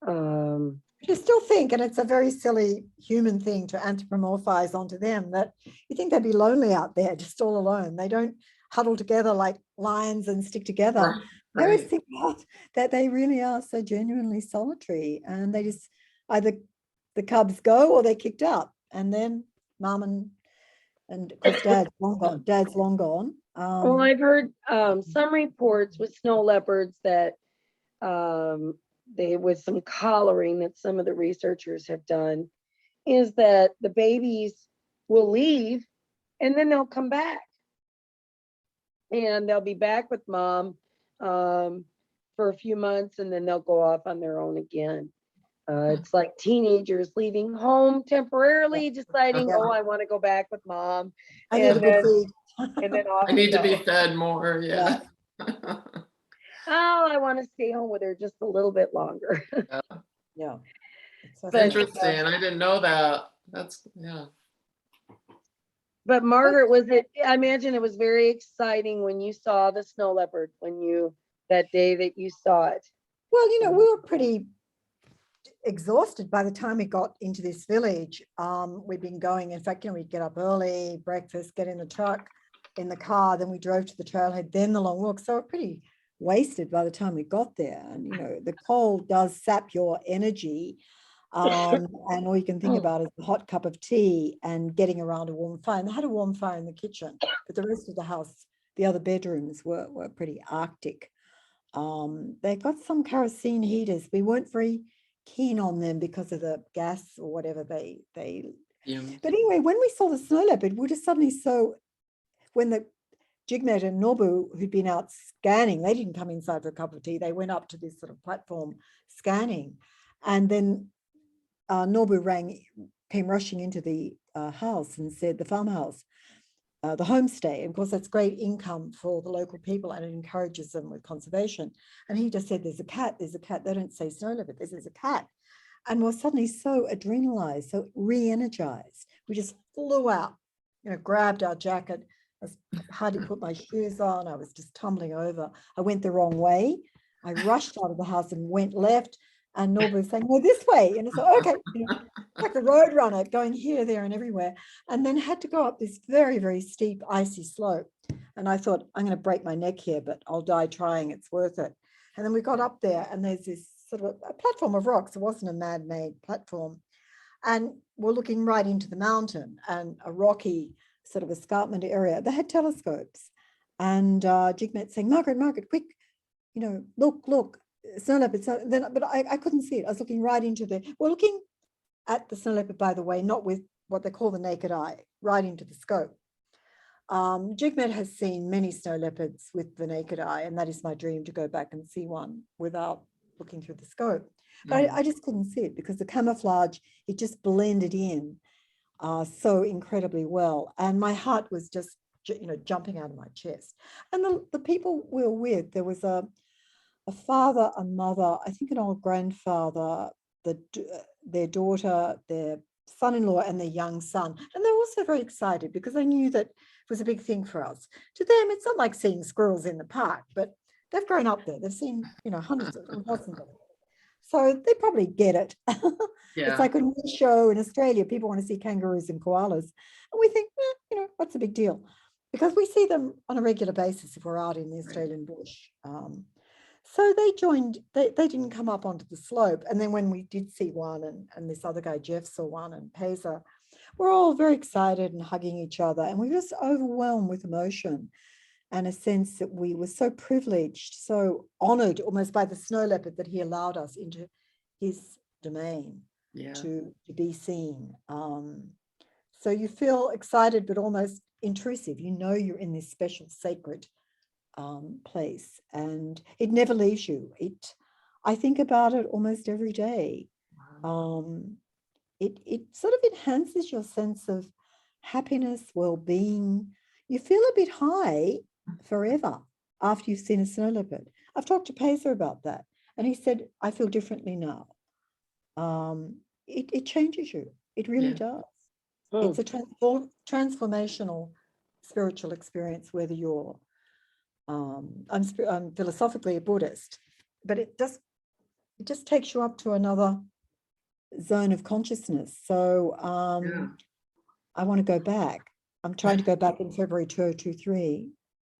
You still think, and it's a very silly human thing to anthropomorphize onto them, that you think they'd be lonely out there, just all alone. They don't huddle together like lions and stick together. I always think that they really are so genuinely solitary, and they just either the cubs go or they're kicked out, and then mom and of course dad's long gone. Dad's long gone. Well, I've heard some reports with snow leopards that they, with some collaring that some of the researchers have done, is that the babies will leave and then they'll come back. And they'll be back with mom for a few months, and then they'll go off on their own again. It's like teenagers leaving home temporarily, deciding, oh, I want to go back with mom. I need a good feed. And then off I need they to be go. fed more. Yeah. Oh, I want to stay home with her just a little bit longer. Yeah. So I But, think Interesting. I didn't know that. That's, yeah. But Margaret, was it, I imagine it was very exciting when you saw the snow leopard, that day that you saw it. well, you know, we were pretty exhausted by the time we got into this village. We'd been going, in fact, you know, we'd get up early, breakfast, get in the truck, in the car, then we drove to the trailhead, then the long walk. So we're pretty wasted by the time we got there. And, you know, the cold does sap your energy. And all you can think about is a hot cup of tea and getting around a warm fire. And they had a warm fire in the kitchen, but the rest of the house, the other bedrooms were pretty Arctic. They got some kerosene heaters. We weren't very keen on them because of the gas or whatever they Yeah. but anyway, when we saw the snow leopard, we just suddenly when the Jigmet and Norbu, who'd been out scanning, they didn't come inside for a cup of tea. They went up to this sort of platform scanning, and then Norbu came rushing into the house and said, the farmhouse, the homestay. And of course, that's great income for the local people, and it encourages them with conservation. And he just said, there's a cat. They don't say snow leopard, there's a cat. And we're suddenly so adrenalized, so re-energized. We just flew out, you know, grabbed our jacket. I hardly put my shoes on. I was just tumbling over. I went the wrong way. I rushed out of the house and went left. And Norba was saying, "No, this way." And it's like, okay, you know, like a road runner going here, there, and everywhere. And then had to go up this very, very steep, icy slope. And I thought, I'm going to break my neck here, but I'll die trying. It's worth it. And then we got up there, and there's this sort of a platform of rocks. It wasn't a man-made platform. And we're looking right into the mountain and a rocky sort of escarpment area. They had telescopes. And Jigmet saying, Margaret, quick, you know, look. Snow leopard. So then, but I couldn't see it. I was looking right into we're looking at the snow leopard, by the way, not with what they call the naked eye, right into the scope. Jigmet has seen many snow leopards with the naked eye, and that is my dream, to go back and see one without looking through the scope. But I just couldn't see it because the camouflage, it just blended in so incredibly well. And my heart was just, you know, jumping out of my chest. And the people we were with, there was a father, a mother, I think an old grandfather, their daughter, their son-in-law, and their young son. And they're also very excited because they knew that it was a big thing for us. To them, it's not like seeing squirrels in the park, but they've grown up there. They've seen, you know, hundreds of them, thousands of them. So they probably get it. Yeah. It's like when we show in Australia, people want to see kangaroos and koalas. And we think, you know, what's the big deal? Because we see them on a regular basis if we're out in the Australian bush. So they joined, they didn't come up onto the slope. And then when we did see one, and this other guy, Jeff, saw one, and Pesa, we're all very excited and hugging each other. And we were just overwhelmed with emotion and a sense that we were so privileged, so honored almost by the snow leopard that he allowed us into his domain to be seen. So you feel excited, but almost intrusive. You know you're in this special sacred place, and it never leaves you. I think about it almost every day. It sort of enhances your sense of happiness, well-being. You feel a bit high forever after you've seen a snow leopard. I've talked to Pacer about that, and he said, I feel differently now. It changes you. It really does. It's a transformational spiritual experience, whether you're I'm philosophically a Buddhist, but it just takes you up to another zone of consciousness. So I want to go back. I'm trying to go back in February 2023.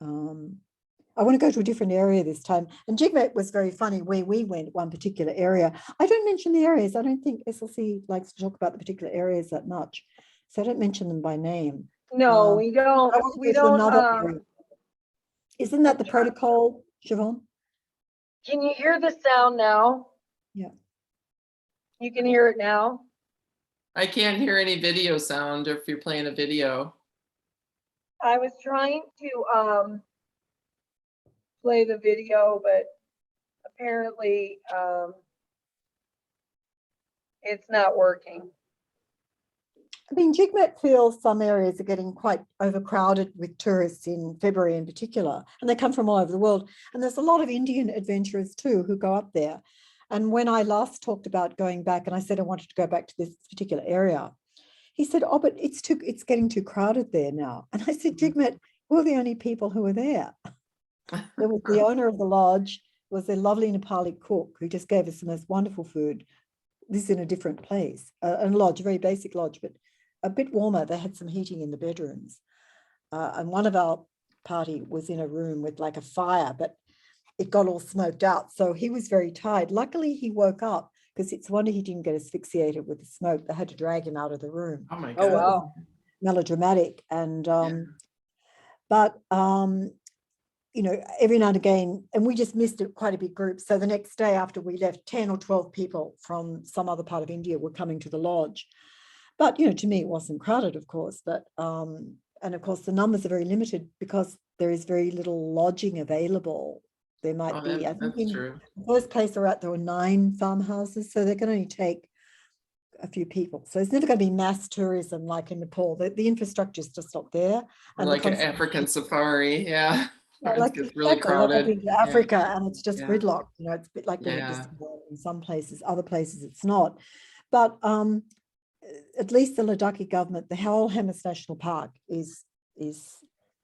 I want to go to a different area this time. And Jigmet was very funny where we went, one particular area. I don't mention the areas. I don't think SLC likes to talk about the particular areas that much. So I don't mention them by name. No, we don't. We don't. Isn't that the protocol, Siobhan? Can you hear the sound now? Yeah. You can hear it now? I can't hear any video sound if you're playing a video. I was trying to play the video, but apparently it's not working. I mean, Jigmet feels some areas are getting quite overcrowded with tourists in February in particular, and they come from all over the world. And there's a lot of Indian adventurers too who go up there. And when I last talked about going back, and I said I wanted to go back to this particular area, he said, "Oh, but it's getting too crowded there now." And I said, "Jigmet, we're the only people who are there." There was the owner of the lodge, was a lovely Nepali cook who just gave us the most wonderful food. This is in a different place, a lodge, a very basic lodge, but a bit warmer. They had some heating in the bedrooms. And one of our party was in a room with like a fire, but it got all smoked out. So he was very tired. Luckily, he woke up because it's a wonder he didn't get asphyxiated with the smoke. They had to drag him out of the room. Oh my Oh, God. wow. Melodramatic. And, but, you know, every now and again, and we just missed it, quite a big group. So the next day after we left, 10 or 12 people from some other part of India were coming to the lodge. But, you know, to me, it wasn't crowded, of course. But, and of course, the numbers are very limited because there is very little lodging available. There might Oh, be, I think that's in true. the first place we're at, there were 9 farmhouses. So they can only take a few people. So it's never going to be mass tourism like in Nepal. The infrastructure is just not there. Or And like an African safari. Yeah. Where it like gets really exactly, like I've crowded. been to Africa and it's just Yeah. gridlocked. You know, it's a bit like being at Yeah. Disney World in some places, other places it's not. But at least the Ladakhi government, the whole Hemis National Park is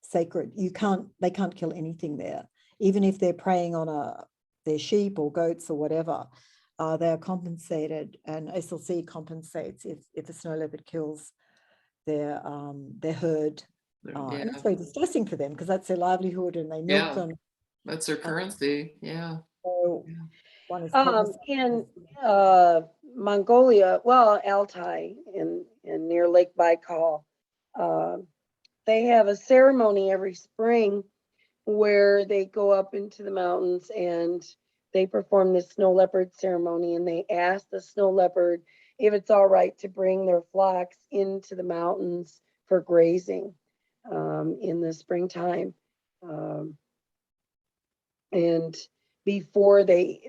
sacred. They can't kill anything there, even if they're preying on their sheep or goats or whatever. They are compensated, and SLC compensates if a snow leopard kills their herd. Yeah. And it's very distressing for them because that's their livelihood and they milk Yeah. them. That's their currency. Yeah. So Yeah. one is In Mongolia, well, Altai in near Lake Baikal, they have a ceremony every spring where they go up into the mountains and they perform this snow leopard ceremony, and they ask the snow leopard if it's all right to bring their flocks into the mountains for grazing in the springtime. And before they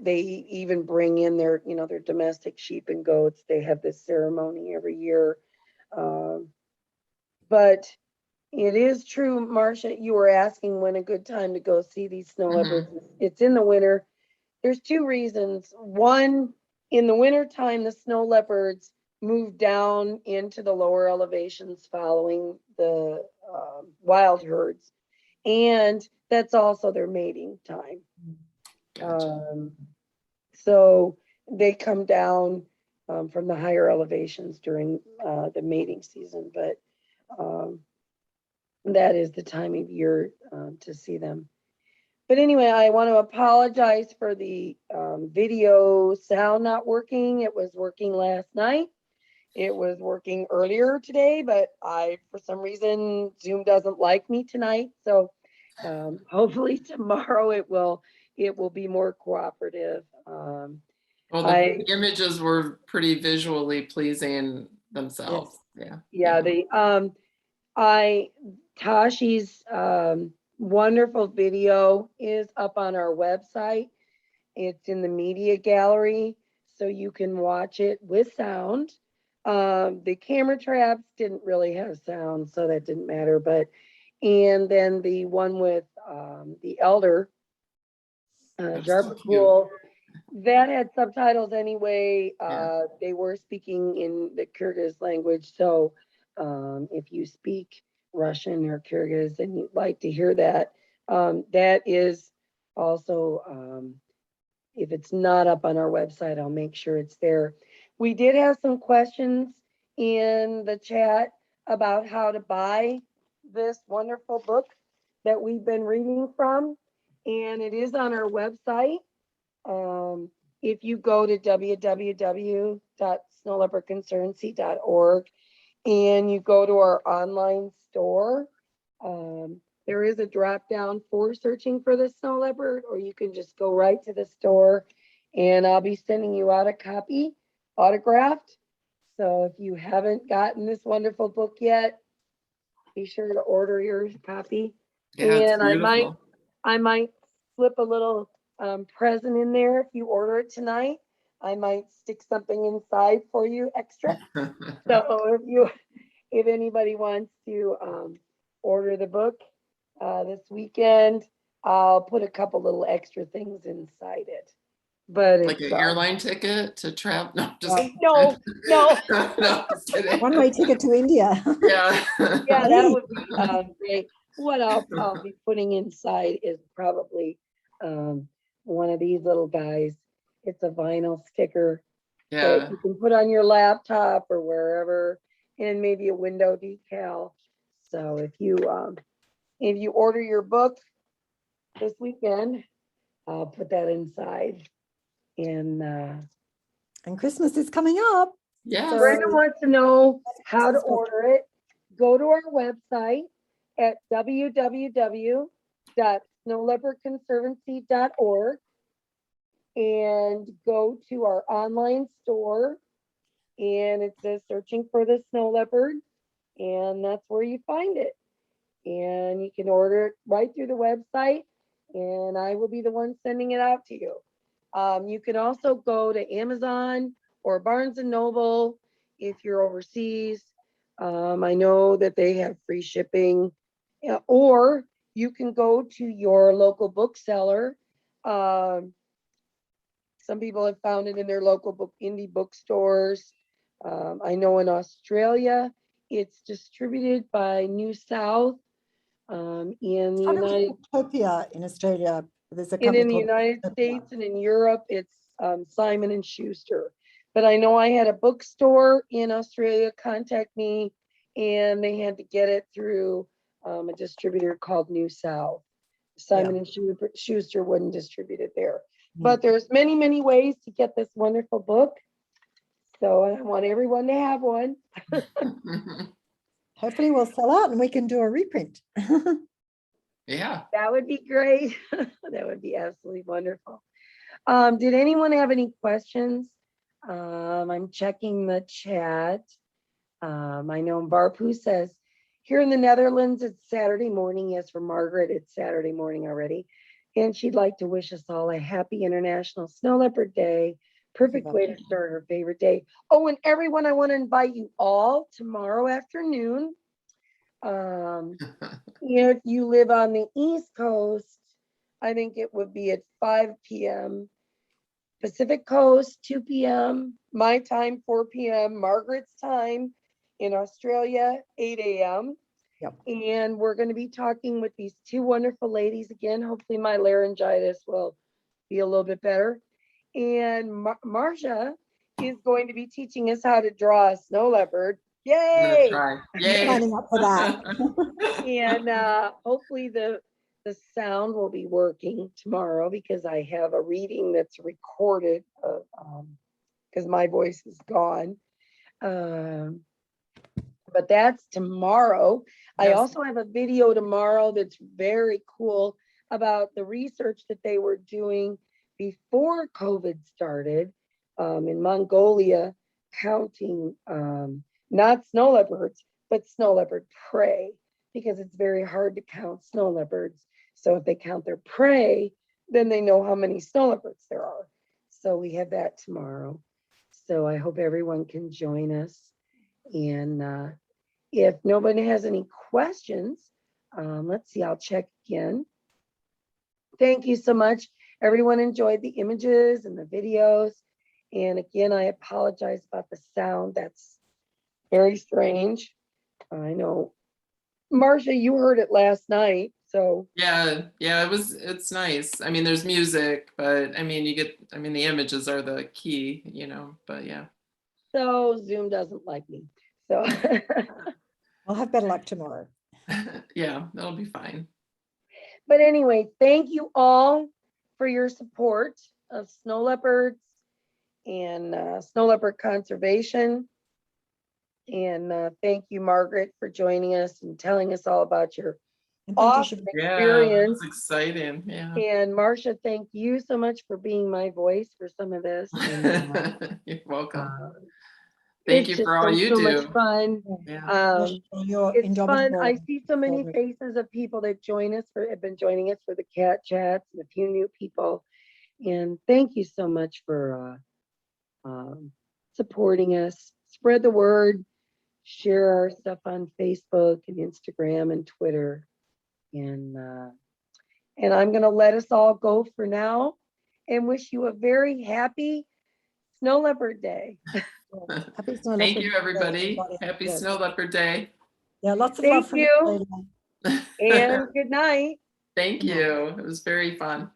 even bring in their their domestic sheep and goats, they have this ceremony every year. But it is true, Marcia, you were asking when a good time to go see these snow leopards. It's in the winter. There's 2 reasons. One, in the winter time, the snow leopards move down into the lower elevations following the wild herds. And that's also their mating time. Gotcha. So they come down from the higher elevations during the mating season, but that is the time of year to see them. But anyway, I want to apologize for the video sound not working. It was working last night. It was working earlier today, but for some reason, Zoom doesn't like me tonight. So hopefully tomorrow it will be more cooperative. Well, the images were pretty visually pleasing themselves. Yes. Yeah. Tashi's wonderful video is up on our website. It's in the media gallery, so you can watch it with sound. The camera traps didn't really have sound, so that didn't matter. And then the one with the elder, Jarpakul, that had subtitles anyway. They were speaking in the Kyrgyz language, so if you speak Russian or Kyrgyz and you'd like to hear that, that is also, if it's not up on our website, I'll make sure it's there. We did have some questions in the chat about how to buy this wonderful book that we've been reading from, and it is on our website. If you go to www.snowleopardconservancy.org and you go to our online store, there is a drop down for searching for the snow leopard, or you can just go right to the store and I'll be sending you out a copy autographed. So if you haven't gotten this wonderful book yet, be sure to order your copy. Yeah, and I might slip a little present in there if you order it tonight. I might stick something inside for you extra. So if anybody wants to order the book this weekend, I'll put a couple little extra things inside it. But Like it's an airline ticket to travel? No, just no. no, just kidding. One-way ticket to India. Yeah. Yeah, that would be great. What I'll be putting inside is probably one of these little guys. It's a vinyl sticker that Yeah. you can put on your laptop or wherever, and maybe a window decal. So if you order your book this weekend, I'll put that inside. And And Christmas is coming up. Yeah. So- Brenda wants to know how to Christmas book. order it. Go to our website at www.snowleopardconservancy.org and go to our online store, and it says searching for the snow leopard, and that's where you find it. And you can order it right through the website, and I will be the one sending it out to you. You can also go to Amazon or Barnes and Noble if you're overseas. I know that they have free shipping. Or you can go to your local bookseller. Some people have found it in their local indie bookstores. I know in Australia, it's distributed by New South. In the I know United Utopia in Australia. There's a And company in the called United Utopia. States and in Europe, it's Simon and Schuster. But I know I had a bookstore in Australia contact me, and they had to get it through a distributor called New South. Simon and Schuster wouldn't distribute it there. But there's many, many ways to get this wonderful book. So I want everyone to have one. Hopefully we'll sell out and we can do a reprint. Yeah. That would be great. That would be absolutely wonderful. Did anyone have any questions? I'm checking the chat. I know Barpu says, here in the Netherlands, it's Saturday morning. Yes, for Margaret, it's Saturday morning already. And she'd like to wish us all a happy International Snow Leopard Day. Perfect way to start her favorite day. Oh, and everyone, I want to invite you all tomorrow afternoon. If you live on the East Coast, I think it would be at 5 p.m. Pacific Coast, 2 p.m. my time, 4 p.m. Margaret's time in Australia, 8 a.m. Yep. And we're going to be talking with these two wonderful ladies again. Hopefully my laryngitis will be a little bit better. And Marcia is going to be teaching us how to draw a snow leopard. Yay! Try. I'm Yay. signing up for that. And hopefully the sound will be working tomorrow, because I have a reading that's recorded because my voice is gone. But that's tomorrow. I Yes. also have a video tomorrow that's very cool about the research that they were doing before COVID started in Mongolia, counting not snow leopards, but snow leopard prey, because it's very hard to count snow leopards. So if they count their prey, then they know how many snow leopards there are. So we have that tomorrow. So I hope everyone can join us. And if nobody has any questions, let's see, I'll check again. Thank you so much. Everyone enjoyed the images and the videos. And again, I apologize about the sound. That's very strange. I know, Marcia, you heard it last night, so. Yeah, it's nice. I mean, there's music, but I mean, the images are the key, but yeah. So Zoom doesn't like me, so. I'll have better luck tomorrow. Yeah, that'll be fine. But anyway, thank you all for your support of snow leopards and snow leopard conservation. And thank you, Margaret, for joining us and telling us all about your And thank you, awesome Siobhan. Yeah, experience. it's exciting. Yeah. And Marcia, thank you so much for being my voice for some of this. And, You're welcome. it's Thank you just for all been you so do. much fun. Yeah. You're It's fun. indomitable. I see so many Margaret. faces of people that have been joining us for the cat chats, and a few new people. And thank you so much for supporting us. Spread the word, share our stuff on Facebook and Instagram and Twitter. And I'm going to let us all go for now and wish you a very happy Snow Leopard Day. Happy Snow Thank Leopard you, Day, everybody. Happy Yes. Snow Leopard Day. Yeah, lots of Thank love from you. Australia. And good night. Thank you. It was very fun.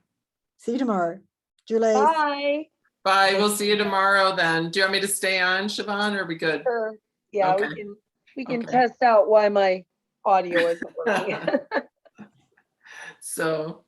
See you tomorrow. Julie. Bye. Bye. We'll see you tomorrow then. Do you want me to stay on, Siobhan, or are we good? Sure. Yeah, Okay. we can Okay. test out why my audio isn't working. So